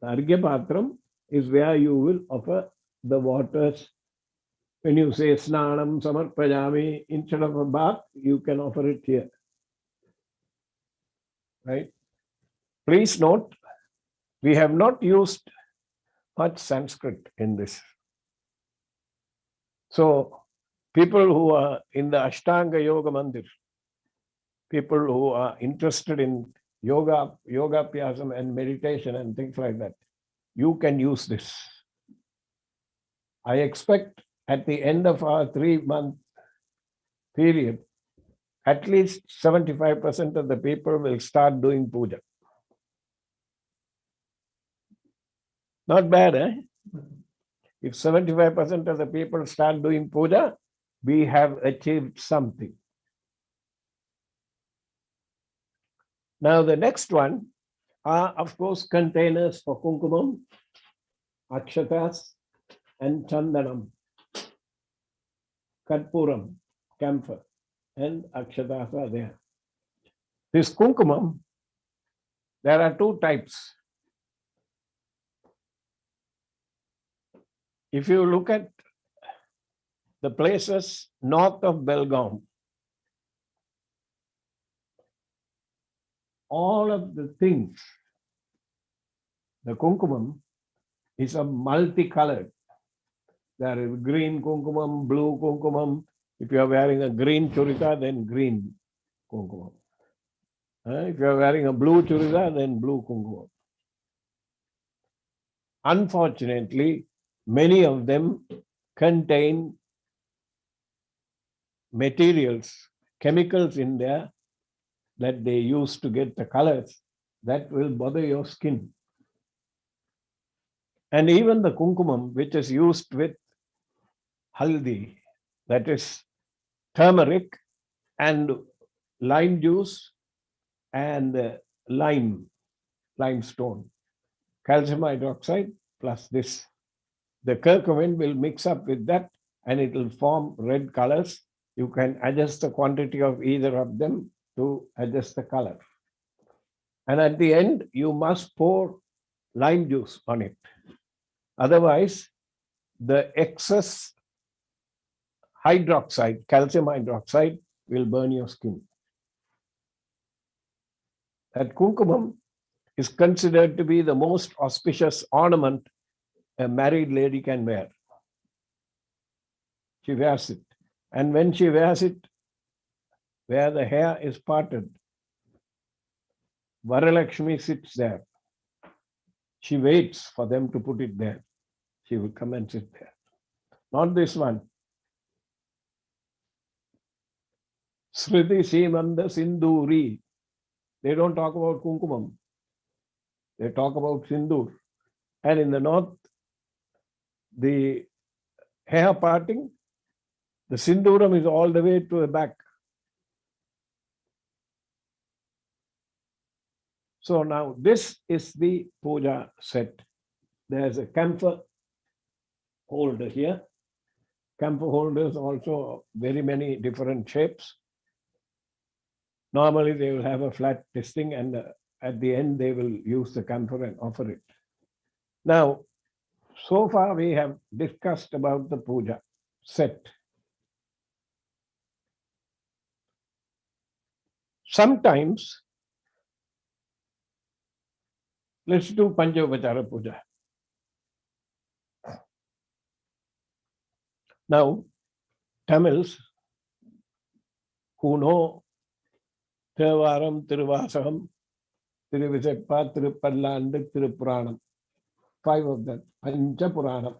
Speaker 12: The Argya Patram is where you will offer the waters. When you say Snanam Samarpajami, instead of a bath, you can offer it here. Right? Please note, we have not used much Sanskrit in this. So, people who are in the Ashtanga Yoga Mandir, people who are interested in yoga, yogavyasam and meditation and things like that, you can use this. I expect at the end of our 3-month period, at least 75% of the people will start doing puja. Not bad, eh? If 75% of the people start doing puja, we have achieved something. Now the next one are, of course, containers for kumkumam, akshatas, and chandanam, karpuram, camphor, and akshatas are there. This kumkumam, there are 2 types. If you look at the places north of Belgaum, all of the things, the kumkumam is a multicolored. There is green kumkumam, blue kumkumam, If you are wearing a green churita, then green kumkumam. If you are wearing a blue churita, then blue kumkumam. Unfortunately, many of them contain materials, chemicals in there that they use to get the colors that will bother your skin. And even the kumkumam, which is used with haldi, that is turmeric and lime juice and limestone, calcium hydroxide plus this. The curcumin will mix up with that and it will form red colors. You can adjust the quantity of either of them to adjust the color. And at the end, you must pour lime juice on it. Otherwise, the excess hydroxide, calcium hydroxide, will burn your skin. That kumkumam is considered to be the most auspicious ornament a married lady can wear. She wears it. And when she wears it, where the hair is parted, Varalakshmi sits there. She waits for them to put it there. She will come and sit there. Not this one. Sriti Simanda Sinduri. They don't talk about kumkumam. They talk about sindur. And in the north, the hair parting, the sinduram is all the way to the back. So now this is the puja set. There's a camphor holder here. Camphor holders also very many different shapes. Normally they will have a flat testing and at the end they will use the camphor and offer it. Now, so far we have discussed about the puja set. Sometimes, let's do Pancha Upachara Puja. Now, Tamils who know Thevaram, Tiruvasaham, Tiruviseppa, Tirupallandu, Tirupuranam, 5 of them, Pancha Puranam.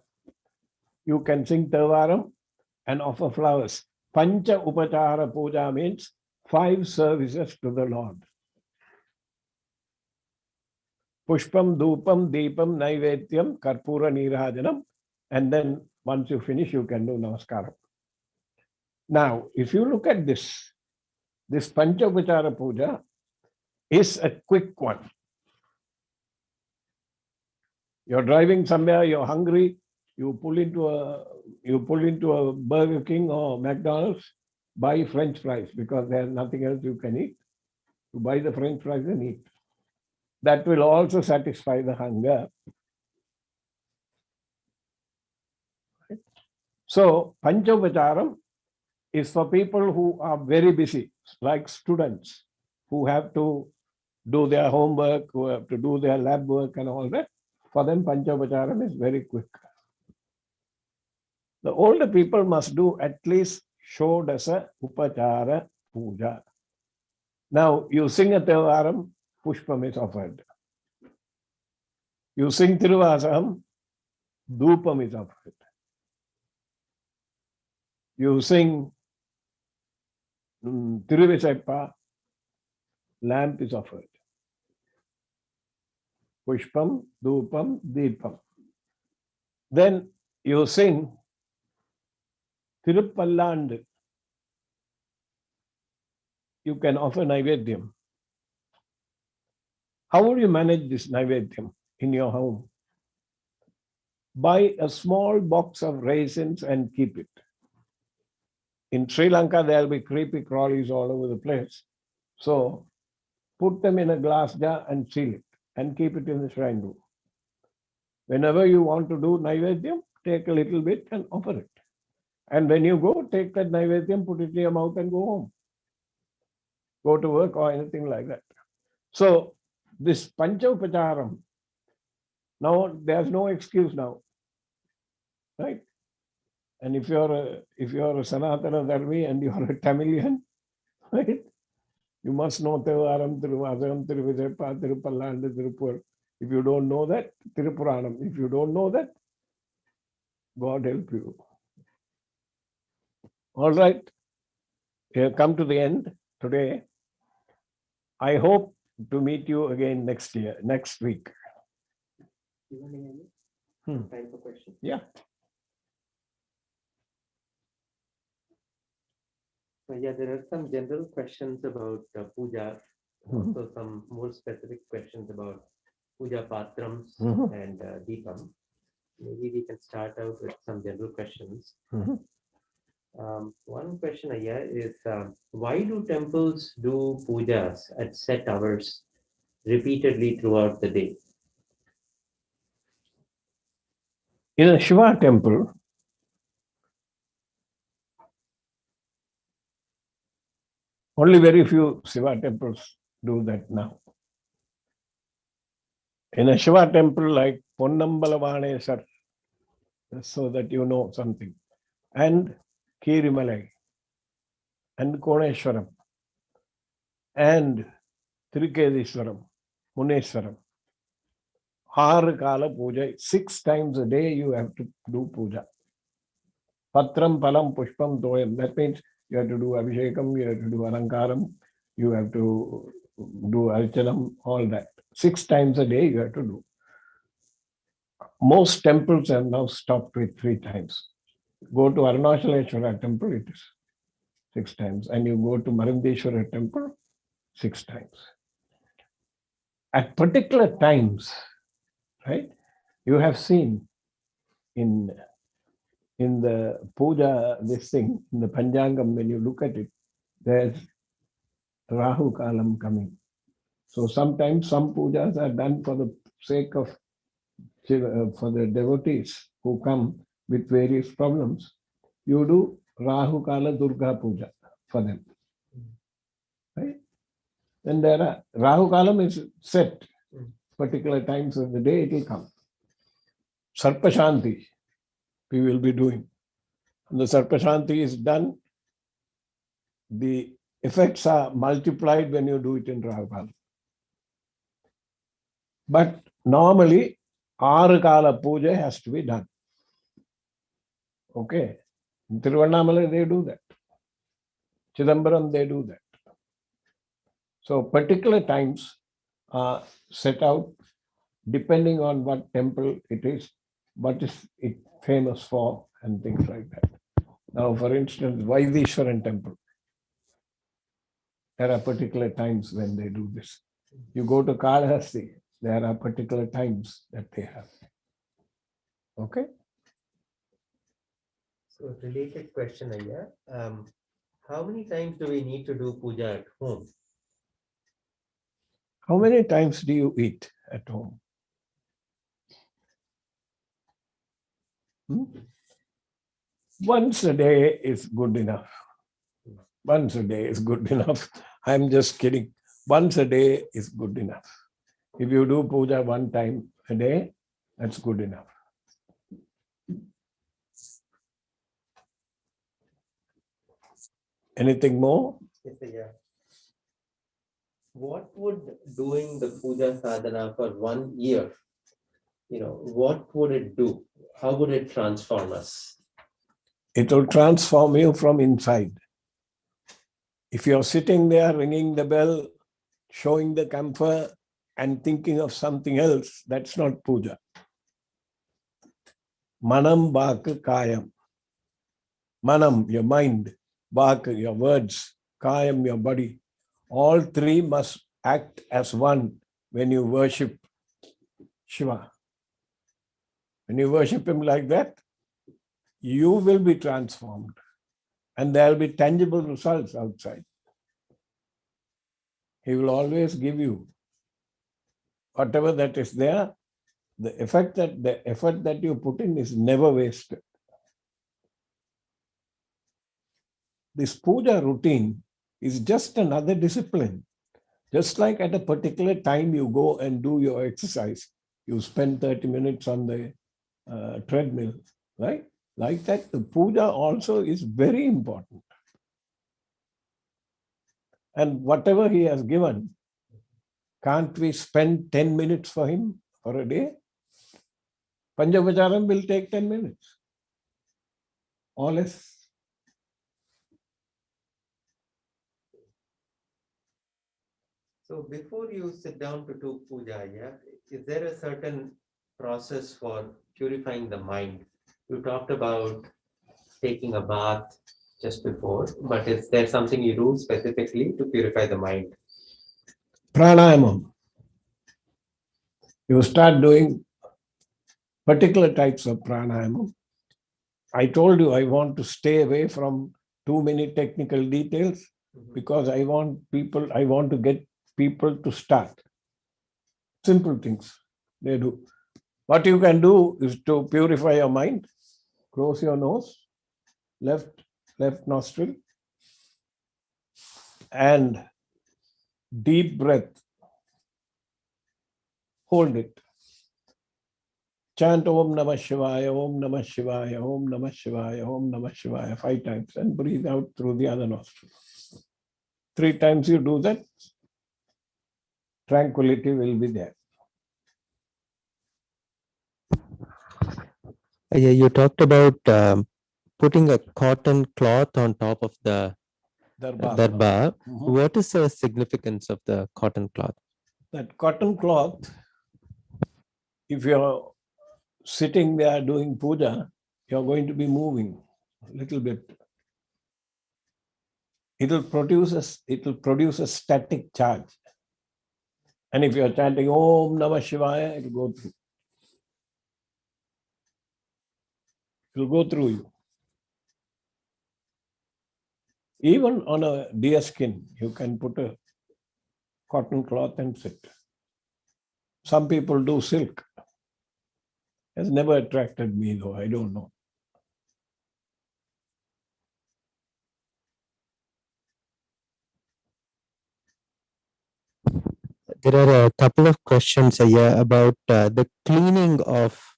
Speaker 12: You can sing Thevaram and offer flowers. Pancha Upachara Puja means 5 services to the Lord. Pushpam, Dupam, Deepam, Naivedyam, Karpura Nirajanam, and then once you finish, you can do Namaskaram. Now, if you look at this Pancha Upachara Puja is a quick one. You're driving somewhere, you're hungry, you pull into a Burger King or McDonald's, buy French fries because there's nothing else you can eat. You buy the French fries and eat. That will also satisfy the hunger. So, Pancha Upacharam is for people who are very busy, like students who have to do their homework, who have to do their lab work and all that. For them, Pancha Upacharam is very quick. The older people must do at least Shodasa Upachara Puja. Now, you sing a Tevaram, Pushpam is offered. You sing Tiruvasaham, Dupam is offered. You sing Tiruviseppa, lamp is offered. Pushpam, Dupam, Deepam. Then you sing Tirupallandu. You can offer Naivedyam. How would you manage this Naivedyam in your home? Buy a small box of raisins and keep it. In Sri Lanka, there will be creepy crawlies all over the place. So put them in a glass jar and seal it and keep it in the shrine room. Whenever you want to do Naivedyam, take a little bit and offer it. And when you go, take that Naivedyam, put it in your mouth and go home. Go to work or anything like that. So this Pancha Upacharam, now there's no excuse now, right? And if you're a Sanatana Dharmi and you're a Tamilian, right? You must know Thevaram, Tiruvadaram, Tiruvidepa, Tirupalla, and Tirupur. If you don't know that, Tirupuranam. If you don't know that, God help you. All right. We have come to the end today. I hope to meet you again next week.
Speaker 5: Time for questions?
Speaker 12: Yeah.
Speaker 5: Yeah, there are some general questions about puja, also some more specific questions about puja patrams and deepam. Maybe we can start out with some general questions. One question here is, why do temples do pujas at set hours repeatedly throughout the day?
Speaker 12: In a Shiva temple, only very few Shiva temples do that now. In a Shiva temple like Ponnambalavanesar, so that you know something, and Kirimalai, and Koneshwaram, and Trikediswaram, Muneswaram, Kala Puja, 6 times a day you have to do puja. Patram, Palam, Pushpam, Toyam. That means you have to do Abhishekam, you have to do Alankaram, you have to do Archanam, all that. 6 times a day you have to do. Most temples have now stopped with 3 times. Go to Arunachaleshwara temple, it is 6 times. And you go to Marandeshwara temple, 6 times. At particular times, right, you have seen in the puja, this thing, in the Panjangam, when you look at it, there's Rahu Kalam coming. So sometimes some pujas are done for the sake of for the devotees who come with various problems. You do Rahu Kala Durga Puja for them. Right? Then there are Rahu Kalam is set. Particular times of the day it will come. Sarpashanti we will be doing. And the Sarpashanti is done. The effects are multiplied when you do it in Rahu Kalam. But normally, Arukala Puja has to be done. Okay. In Tiruvannamalai, they do that. Chidambaram, they do that. So particular times are set out depending on what temple it is, what is it famous for, and things like that. Now, for instance, Vaidishwaran temple, there are particular times when they do this. You go to Kalahasti, there are particular times that they have. Okay?
Speaker 5: So, related question here. How many times do we need to do puja at home?
Speaker 12: How many times do you eat at home? Once a day is good enough. Once a day is good enough. I'm just kidding. Once a day is good enough. If you do puja 1 time a day, that's good enough. Anything more?
Speaker 5: Yes, yeah. What would doing the puja sadhana for 1 year, what would it do? How would it transform us?
Speaker 12: It will transform you from inside. If you're sitting there ringing the bell, showing the camphor and thinking of something else, that's not puja. Manam, Bhaka, Kayam. Manam, your mind. Bhaka, your words. Kayam, your body. All 3 must act as one when you worship Shiva. When you worship him like that, you will be transformed. And there will be tangible results outside. He will always give you whatever that is there. The effort that you put in is never wasted. This puja routine is just another discipline. Just like at a particular time you go and do your exercise, you spend 30 minutes on the treadmill, right? Like that, the puja also is very important. And whatever he has given, can't we spend 10 minutes for him for a day? Panchapacharam will take 10 minutes. Or less.
Speaker 5: So before you sit down to do puja, yeah, is there a certain process for purifying the mind? You talked about taking a bath just before, but is there something you do specifically to purify the mind?
Speaker 12: Pranayamam. You start doing particular types of pranayamam. I told you I want to stay away from too many technical details because I want to get people to start. Simple things they do. What you can do is to purify your mind. Close your nose, left nostril, and deep breath. Hold it. Chant Om Namah Shivaya, Om Namah Shivaya, Om Namah Shivaya, Om Namah Shivaya 5 times and breathe out through the other nostril. 3 times you do that, tranquility will be there.
Speaker 5: Yeah, you talked about putting a cotton cloth on top of the darbar. What is the significance of the cotton cloth?
Speaker 12: That cotton cloth, if you're sitting there doing puja, you're going to be moving a little bit. It will produce a static charge. And if you're chanting Om Namah Shivaya, it will go through. It will go through you. Even on a deer skin, you can put a cotton cloth and sit. Some people do silk. Has never attracted me though, I don't know.
Speaker 5: There are a couple of questions here about the cleaning of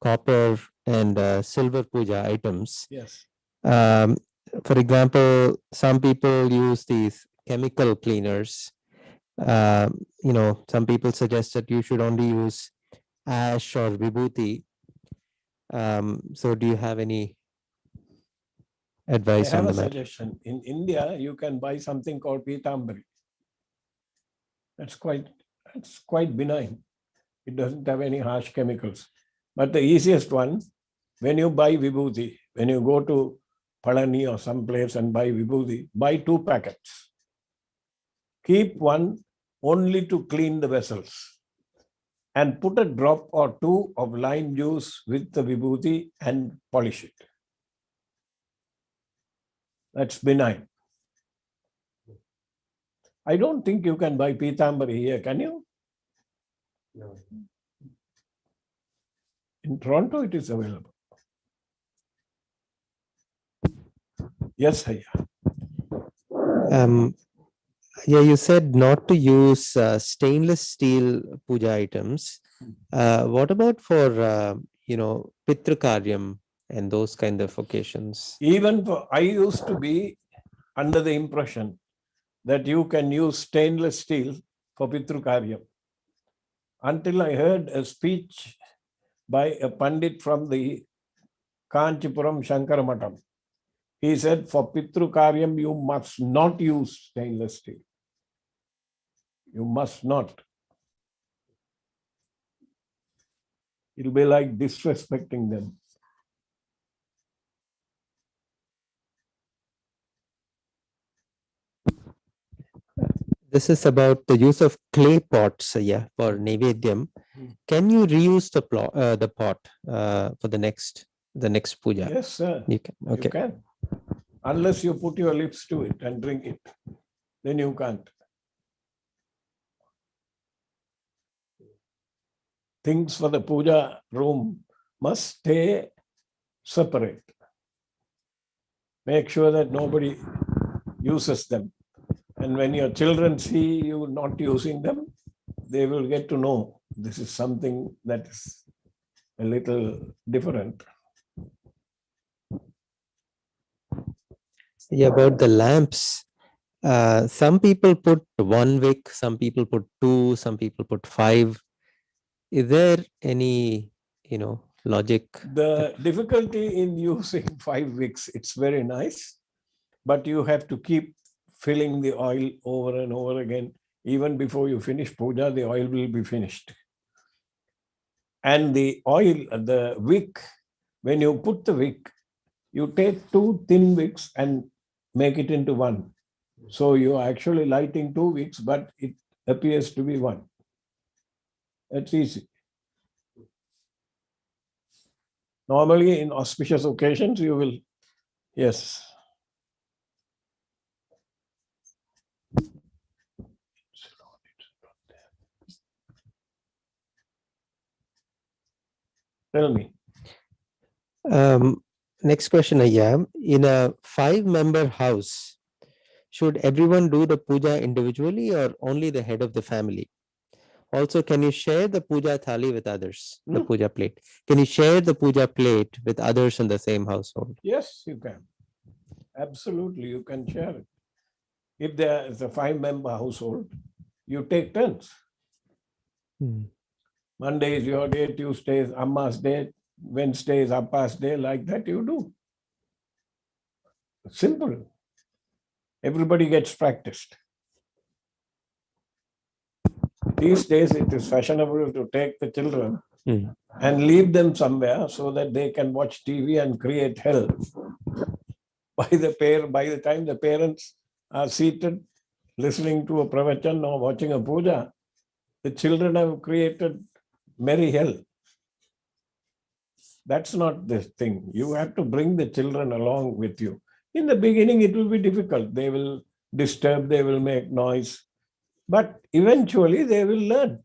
Speaker 5: copper and silver puja items.
Speaker 12: Yes.
Speaker 5: For example, some people use these chemical cleaners. Some people suggest that you should only use ash or vibhuti. So do you have any advice
Speaker 12: I have
Speaker 5: on
Speaker 12: a
Speaker 5: the matter?
Speaker 12: suggestion. In India, you can buy something called pitambari. That's quite benign. It doesn't have any harsh chemicals. But the easiest one, when you buy vibhuti, when you go to Palani or someplace and buy vibhuti, buy 2 packets. Keep one only to clean the vessels. And put a drop or 2 of lime juice with the vibhuti and polish it. That's benign. I don't think you can buy pitambari here, can you?
Speaker 5: No.
Speaker 12: In Toronto, it is available. Yes, Haya.
Speaker 5: Yeah, you said not to use stainless steel puja items. What about for, Pitru Karyam and those kind of occasions?
Speaker 12: I used to be under the impression that you can use stainless steel for Pitru Karyam. Until I heard a speech by a Pandit from the Kanchipuram Shankaramatam. He said, for Pitru Karyam, you must not use stainless steel. You must not. It'll be like disrespecting them.
Speaker 5: This is about the use of clay pots, for Naivedyam. Can you reuse the pot for the next puja?
Speaker 12: Yes, sir.
Speaker 5: You can. Okay.
Speaker 12: You can. Unless you put your lips to it and drink it, then you can't. Things for the puja room must stay separate. Make sure that nobody uses them. And when your children see you not using them, they will get to know this is something that is a little different.
Speaker 5: Yeah, about the lamps. Some people put 1 wick, some people put 2, some people put 5. Is there any, logic?
Speaker 12: The difficulty in using 5 wicks, it's very nice, but you have to keep filling the oil over and over again. Even before you finish puja, the oil will be finished. And the oil, the wick, when you put the wick, you take 2 thin wicks and make it into 1. So you are actually lighting 2 wicks, but it appears to be 1. That's easy. Normally, in auspicious occasions, you will, yes. Tell me.
Speaker 5: Next question, Ayya. In a 5-member house, should everyone do the puja individually or only the head of the family? Also, can you share the puja thali with others, the puja plate? Can you share the puja plate with others in the same household?
Speaker 12: Yes, you can. Absolutely, you can share it. If there is a 5-member household, you take turns. Monday is your day, Tuesday is Amma's day, Wednesday is Appa's day, like that you do. Simple. Everybody gets practiced. These days it is fashionable to take the children and leave them somewhere so that they can watch TV and create hell. By the time the parents are seated listening to a pravachan or watching a puja, the children have created merry hell. That's not the thing. You have to bring the children along with you. In the beginning, it will be difficult. They will disturb, they will make noise. But eventually, they will learn.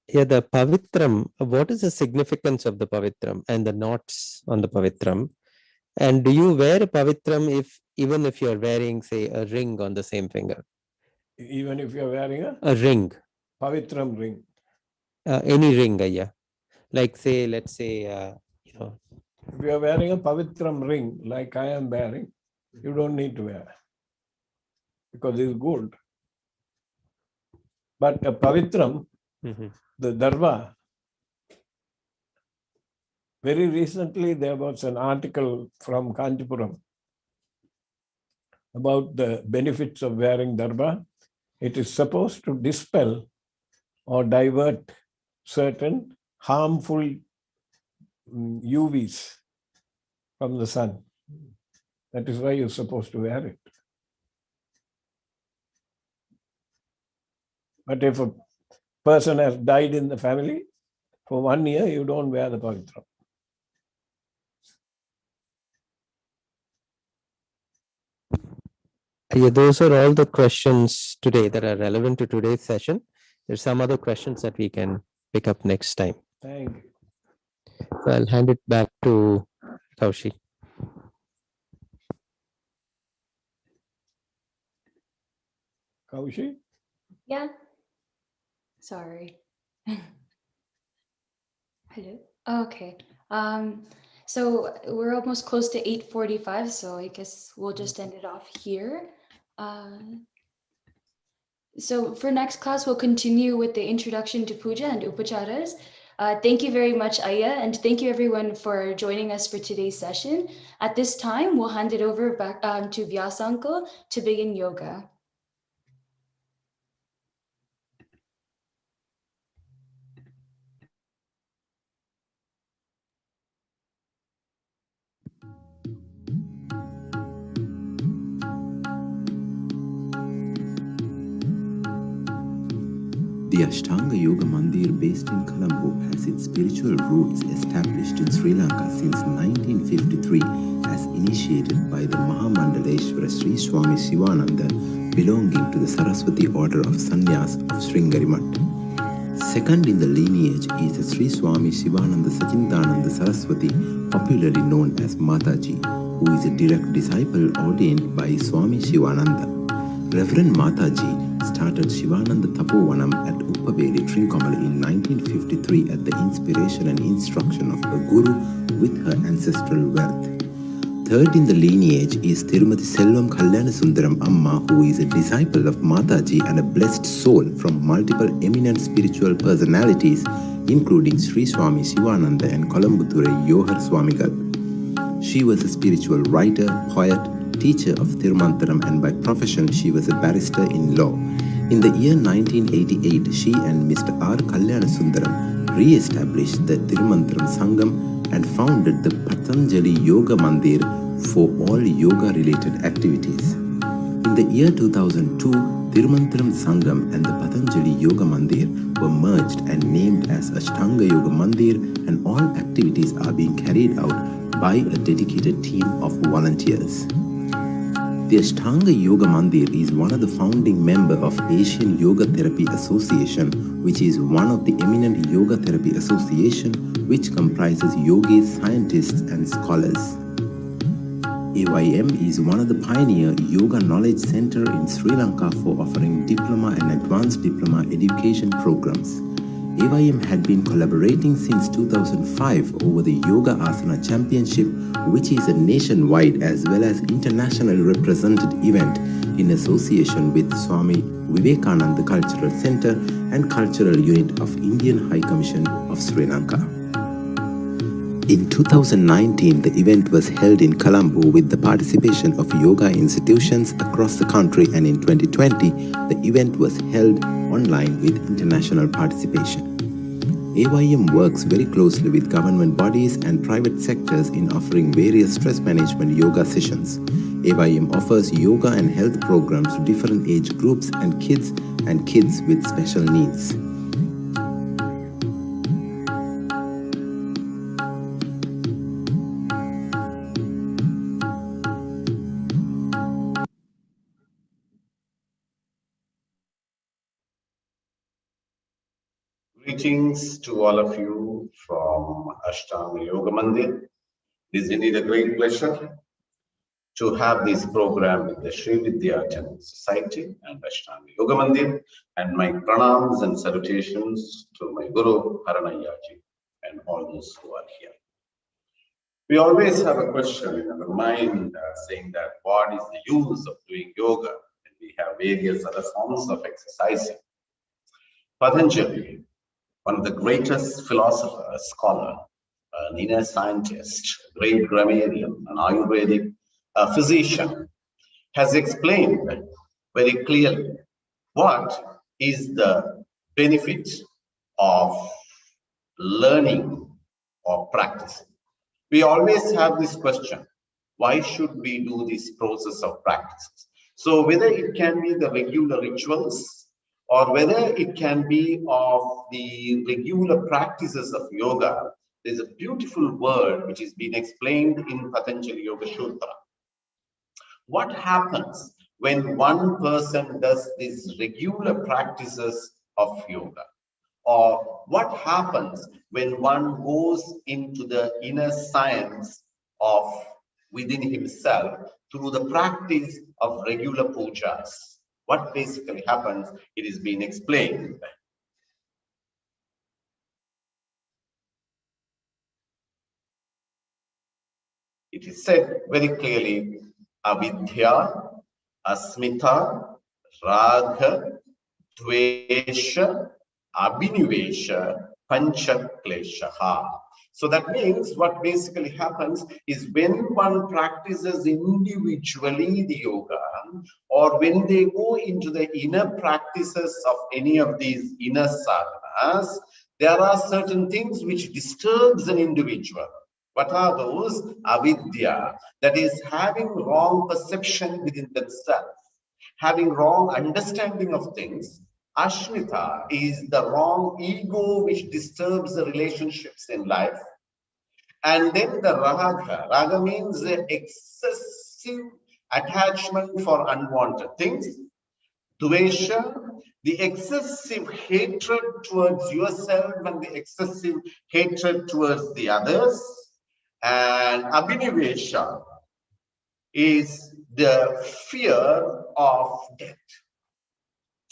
Speaker 5: Yeah, the pavitram, what is the significance of the pavitram and the knots on the pavitram? And do you wear a pavitram even if you're wearing, say, a ring on the same finger?
Speaker 12: Even if you're wearing
Speaker 5: a ring?
Speaker 12: Pavitram ring.
Speaker 5: Any ring, yeah. Like say, let's say,
Speaker 12: if you are wearing a pavitram ring, like I am wearing, you don't need to wear, because it's gold. But a pavitram, the Dharma, very recently there was an article from Kanchipuram about the benefits of wearing Dharma. It is supposed to dispel or divert certain harmful UVs from the sun. That is why you're supposed to wear it. But if a person has died in the family, for 1 year, you don't wear the pavitram.
Speaker 5: Yeah, those are all the questions today that are relevant to today's session. There's some other questions that we can pick up next time.
Speaker 12: Thank you.
Speaker 5: So I'll hand it back to Kaushi.
Speaker 12: Kaushi?
Speaker 11: Yeah. Sorry. Hello. Okay. So we're almost close to 8:45, so I guess we'll just end it off here. So for next class, we'll continue with the introduction to puja and upacharas. Thank you very much, Aya, and thank you everyone for joining us for today's session. At this time, we'll hand it over back to Vyasa uncle to begin yoga.
Speaker 13: The Ashtanga Yoga Mandir based in Colombo has its spiritual roots established in Sri Lanka since 1953 as initiated by the Mahamandaleshwara Sri Swami Sivananda belonging to the Saraswati order of Sannyas of Sringeri Math. Second in the lineage is the Sri Swami Sivananda Sachindananda Saraswati, popularly known as Mataji, who is a direct disciple ordained by Swami Sivananda. Reverend Mataji started Shivananda Tapovanam at Uppaveli, Trincomalee in 1953 at the inspiration and instruction of a guru with her ancestral wealth. Third in the lineage is Tirumati Selvam Kalyansundaram Amma, who is a disciple of Mataji and a blessed soul from multiple eminent spiritual personalities, including Sri Swami Sivananda and Kolambuthurai Yohar Swamigal. She was a spiritual writer, poet, teacher of Thirumantaram, and by profession she was a barrister in law. In the year 1988, she and Mr. R. Kalyansundaram re-established the Thirumantaram Sangam and founded the Patanjali Yoga Mandir for all yoga-related activities. In the year 2002, Thirumantaram Sangam and the Patanjali Yoga Mandir were merged and named as Ashtanga Yoga Mandir, and all activities are being carried out by a dedicated team of volunteers. The Ashtanga Yoga Mandir is one of the founding members of Asian Yoga Therapy Association, which is one of the eminent yoga therapy association which comprises yogis, scientists and scholars. AYM is one of the pioneer yoga knowledge center in Sri Lanka for offering diploma and advanced diploma education programs. AYM had been collaborating since 2005 over the Yoga Asana Championship, which is a nationwide as well as internationally represented event in association with Swami Vivekananda Cultural Center and Cultural Unit of Indian High Commission of Sri Lanka. In 2019, the event was held in Colombo with the participation of yoga institutions across the country, and in 2020, the event was held online with international participation. AYM works very closely with government bodies and private sectors in offering various stress management yoga sessions. AYM offers yoga and health programs to different age groups and kids with special needs.
Speaker 14: Greetings to all of you from Ashtanga Yoga Mandir. It is indeed a great pleasure to have this program with the Sri Vidya Temple Society and Ashtanga Yoga Mandir, and my pranams and salutations to my Guru Haranayyaji and all those who are here. We always have a question in our mind saying that what is the use of doing yoga? And we have various other forms of exercising. Patanjali, one of the greatest philosophers, scholar, an inner scientist, great grammarian, an Ayurvedic physician, has explained very clearly what is the benefit of learning or practicing. We always have this question, why should we do this process of practices? So whether it can be the regular rituals, or whether it can be of the regular practices of yoga, there's a beautiful word which is being explained in Patanjali Yoga Sutra. What happens when one person does these regular practices of yoga? Or what happens when one goes into the inner science of within himself through the practice of regular pujas? What basically happens, it is being explained. It is said very clearly, avidya, asmita, raga, dvesha, abhinivesha, pancha kleshaha. So that means what basically happens is when one practices individually the yoga, or when they go into the inner practices of any of these inner sadhanas, there are certain things which disturbs an individual. What are those? Avidya, that is having wrong perception within themselves, having wrong understanding of things. Ashmita is the wrong ego which disturbs the relationships in life. And then the raga. Raga means excessive attachment for unwanted things. Dvesha, the excessive hatred towards yourself and the excessive hatred towards the others. And abhinivesha is the fear of death.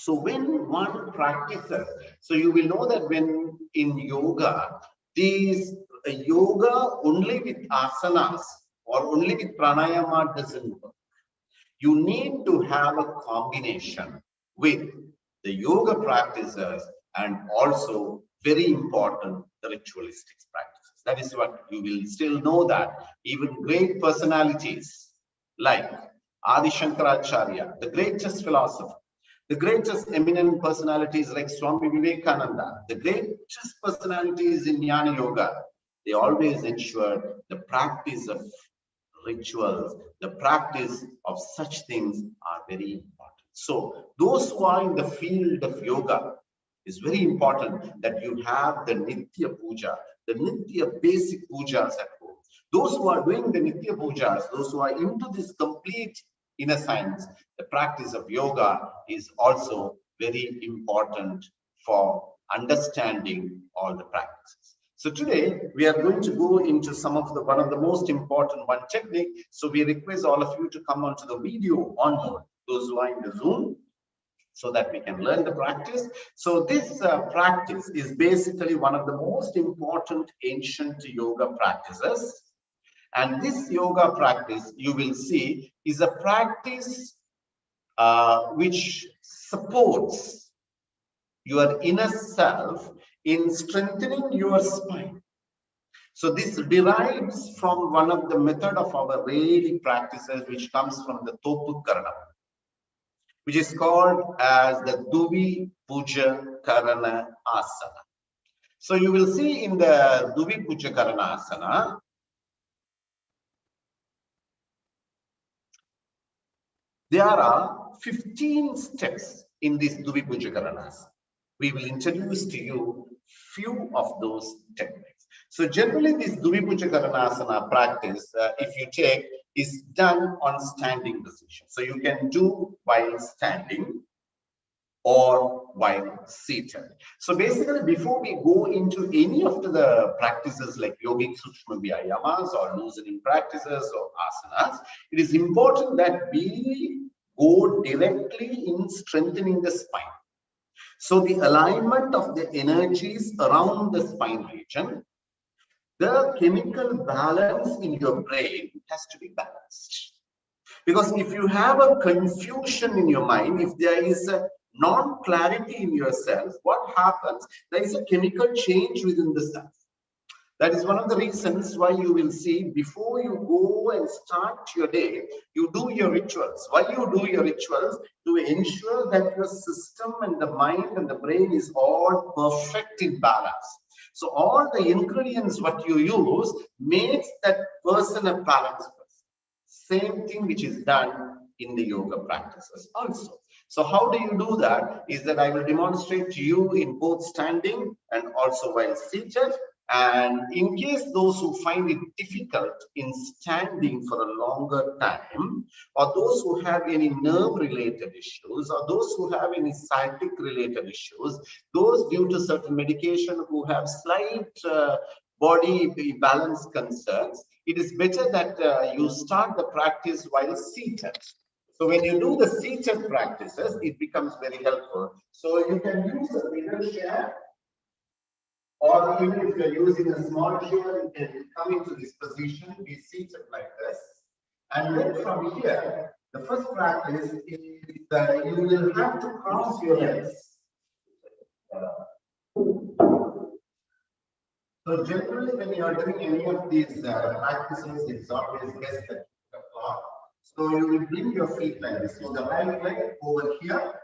Speaker 14: So when one practices, so you will know that when in yoga, these yoga only with asanas or only with pranayama doesn't work. You need to have a combination with the yoga practices and also very important the ritualistic practices. That is what you will still know, that even great personalities like Adi Shankaracharya, the greatest philosopher, the greatest eminent personalities like Swami Vivekananda, the greatest personalities in Jnana Yoga, they always ensure the practice of rituals, the practice of such things are very important. So those who are in the field of yoga, is very important that you have the Nitya Puja, the Nitya basic pujas at home. Those who are doing the Nitya Pujas, those who are into this complete inner science, the practice of yoga is also very important for understanding all the practices. So today we are going to go into one of the most important one technique. So we request all of you to come onto the video on board, those who are in the Zoom, so that we can learn the practice. So this practice is basically one of the most important ancient yoga practices. And this yoga practice, you will see, is a practice which supports your inner self in strengthening your spine. So this derives from one of the method of our daily practices, which comes from the Topukarana, which is called as the Puja Karana Asana. So you will see in the Puja Karana Asana, there are 15 steps in this Puja Karana Asana. We will introduce to you few of those techniques. So generally this Puja Karana Asana practice, if you take, is done on standing position. So you can do while standing or while seated. So basically, before we go into any of the practices like yogic sukshma vyayamas or loosening practices or asanas, it is important that we go directly in strengthening the spine. So the alignment of the energies around the spine region, the chemical balance in your brain has to be balanced. Because if you have a confusion in your mind, if there is a non-clarity in yourself, what happens? There is a chemical change within the self. That is one of the reasons why you will see before you go and start your day, you do your rituals. Why you do your rituals? To ensure that your system and the mind and the brain is all perfect in balance. So all the ingredients what you use makes that person a balanced person. Same thing which is done in the yoga practices also. So how do you do that? Is that I will demonstrate to you in both standing and also while seated. And in case those who find it difficult in standing for a longer time, or those who have any nerve related issues, or those who have any sciatic related issues, those due to certain medication who have slight body balance concerns, it is better that you start the practice while seated. So when you do the seated practices, it becomes very helpful. So you can use a bigger chair, or even if you're using a small chair, you can come into this position, be seated like this. And then from here, the first practice is that you will have to cross your legs. So generally, when you are doing any of these practices, it's always best that you applaud. So you will bring your feet like this. So the right leg over here,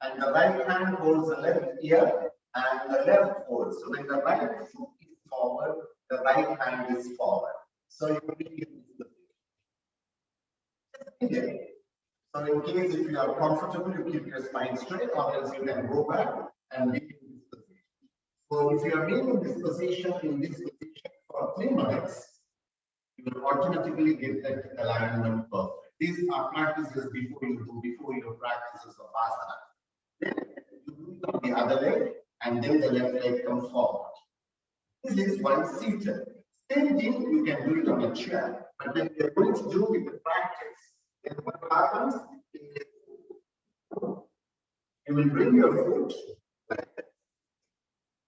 Speaker 14: and the right hand holds the left ear, and the left holds. So when the right foot is forward, the right hand is forward. So you will be in So in case if you are comfortable, you keep your spine straight, or else you can go back and be in this position. So if you are being in this position for 3 minutes, you will automatically get that alignment perfect. These are practices before your practices of asana. Then you do it on the other leg, and then the left leg comes forward. This is while seated. Same thing, you can do it on a chair, but then you're going to do with the practice. Then what happens is You will bring your foot like that.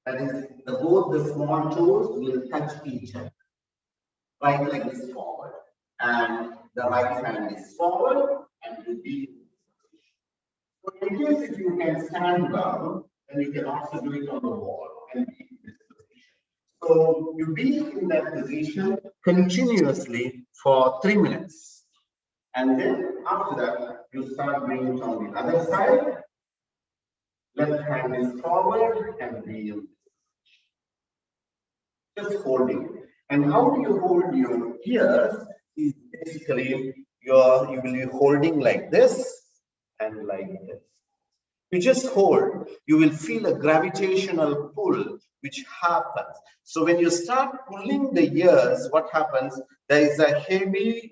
Speaker 14: That is, both the small toes will touch each other. Right leg is forward, and the right hand is forward, and will be in this position. So in case if you can stand down, then you can also do it on the wall and be in this position. So you be in that position continuously for 3 minutes. And then after that, you start bringing it on the other side. Left hand is forward and be in this. Just holding. And how do you hold your ears? Is basically you will be holding like this and like this. You just hold. You will feel a gravitational pull which happens. So when you start pulling the ears, what happens? There is a heavy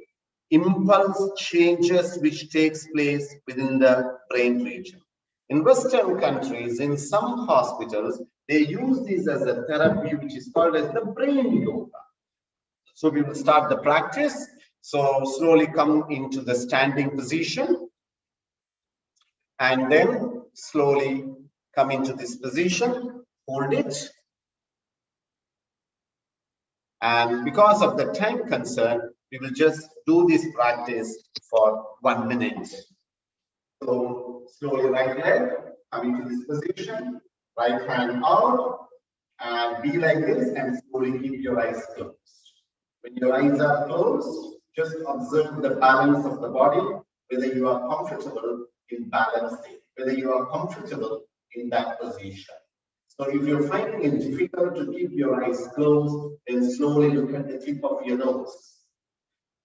Speaker 14: impulse changes which takes place within the brain region. In Western countries, in some hospitals, they use this as a therapy which is called as the brain yoga. So we will start the practice. So slowly come into the standing position and then slowly come into this position, hold it. And because of the time concern, we will just do this practice for 1 minute. So slowly right leg, come into this position, right hand out, and be like this, and slowly keep your eyes closed. When your eyes are closed, just observe the balance of the body, whether you are comfortable in balancing, whether you are comfortable in that position. So if you're finding it difficult to keep your eyes closed, then slowly look at the tip of your nose.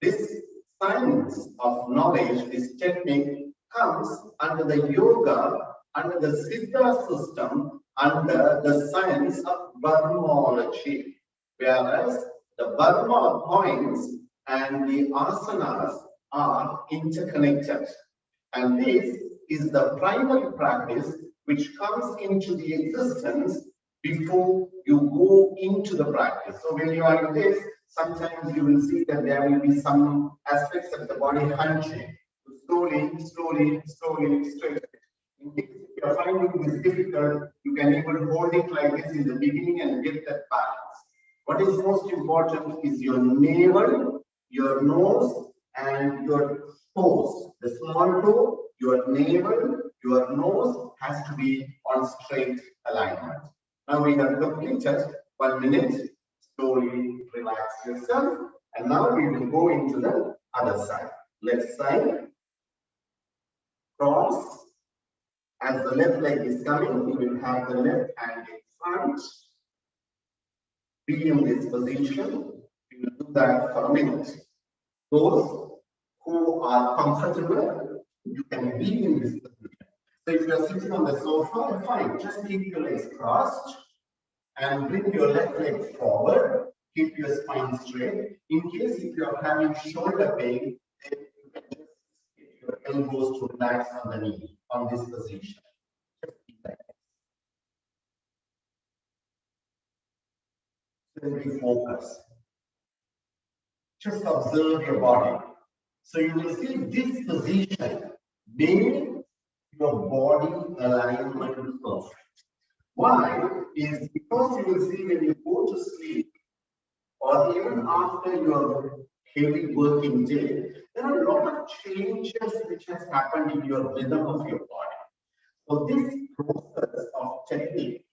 Speaker 14: This science of knowledge, this technique comes under the yoga, under the Siddha system, under the science of Brahmology, whereas the Dharma points and the asanas are interconnected. And this is the primary practice which comes into the existence before you go into the practice. So when you are in this, sometimes you will see that there will be some aspects of the body hunching. Slowly, slowly, slowly, straight. In case if you are finding this difficult, you can even hold it like this in the beginning and get that balance. What is most important is your navel, your nose, and your toes. The small toe, your navel, your nose has to be on straight alignment. Now we have completed 1 minute. Slowly relax yourself. And now we will go into the other side. Left side. Cross. As the left leg is coming, you will have the left hand in front. Be in this position. We will do that for a minute. Those who are comfortable, you can be in this position. So if you are sitting on the sofa, fine. Just keep your legs crossed and bring your left leg forward. Keep your spine straight. In case if you are having shoulder pain, then you can just get your elbows to relax on the knee on this position. Just keep that. Simply focus. Just observe your body. So you will see this position made your body alignment perfect. Why? Is because you will see when you go to sleep or even after your heavy working day, there are a lot of changes which has happened in your rhythm of your body. So this process of technique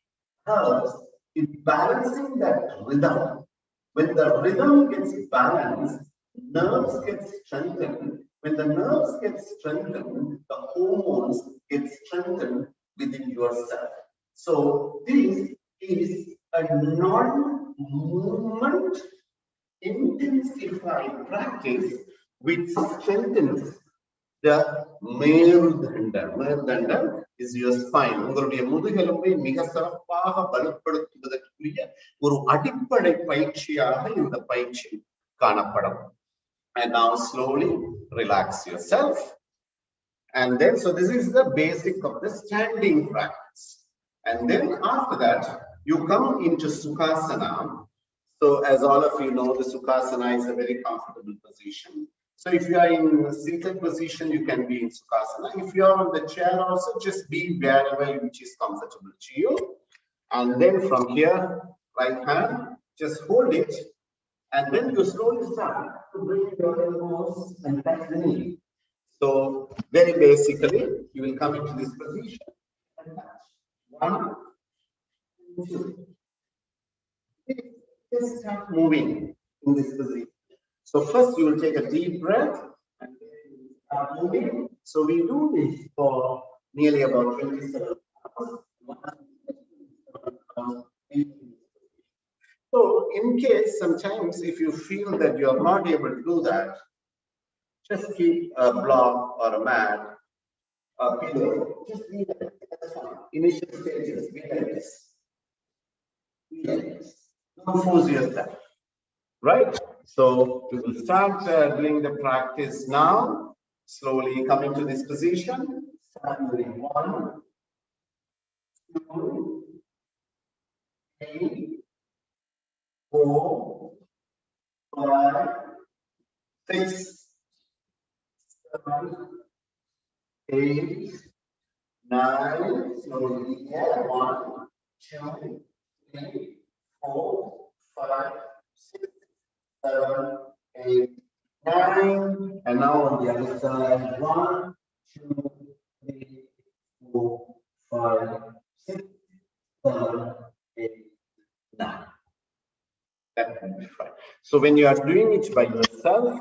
Speaker 14: helps in balancing that rhythm. When the rhythm gets balanced, nerves get strengthened. When the nerves get strengthened, the hormones get strengthened within yourself. So this is a non-movement intensified practice which strengthens the Merdanda. Merdanda is your spine. உங்களுடைய முதுகெலும்பை மிக சிறப்பாக பலப்படுத்துவதற்குரிய ஒரு அடிப்படை பயிற்சியாக இந்த பயிற்சி காணப்படும். And now slowly relax yourself. And then, so this is the basic of the standing practice. And then after that, you come into Sukhasana. So as all of you know, the Sukhasana is a very comfortable position. So if you are in a seated position, you can be in Sukhasana. If you are on the chair also, just be wherever which is comfortable to you. And then from here, right hand, just hold it. And then you slowly start to bring your elbows and touch the knee. So very basically, you will come into this position and touch. 1, 2. Just start moving in this position. So first you will take a deep breath and then you will start moving. So we do this for nearly about 27 hours. So in case sometimes if you feel that you are not able to do that, just keep a block or a mat, a pillow, just leave it. That's fine. Initial stages, be like this. Be like this. Don't force yourself. Right? So we will start doing the practice now. Slowly come into this position. Start doing 1, 2, 3, 4, 5, 6, 7, 8, 9. Slowly. 1, 2, 3, 4, 5, 6, 7, 8, 9. And now on the other side. 1, 2, 3, 4, 5, 6, 7, 8, 9. That will be fine. So when you are doing it by yourself,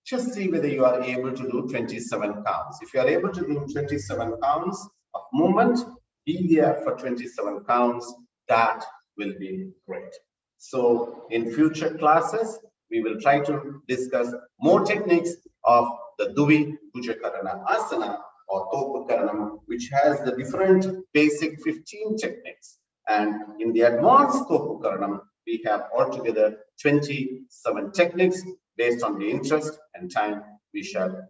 Speaker 14: just see whether you are able to do 27 counts. If you are able to do 27 counts of movement, be there for 27 counts. That will be great. So in future classes, we will try to discuss more techniques of the Duvi Puja Karana Asana or Topa Karanam, which has the different basic 15 techniques. And in the advanced Topa Karanam, we have altogether 27 techniques. Based on the interest and time, we shall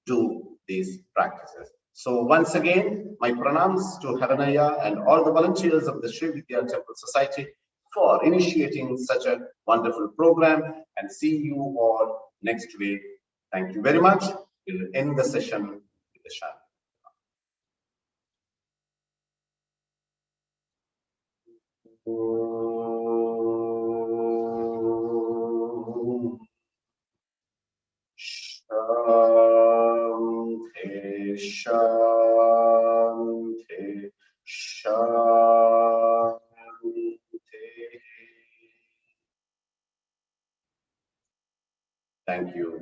Speaker 14: do these practices. So once again, my pranams to Haranaya and all the volunteers of the Sri Vidya Temple Society for initiating such a wonderful program, and see you all next week. Thank you very much. We'll end the session with the Shanti. Shanti, Shanti, Shanti. Thank you.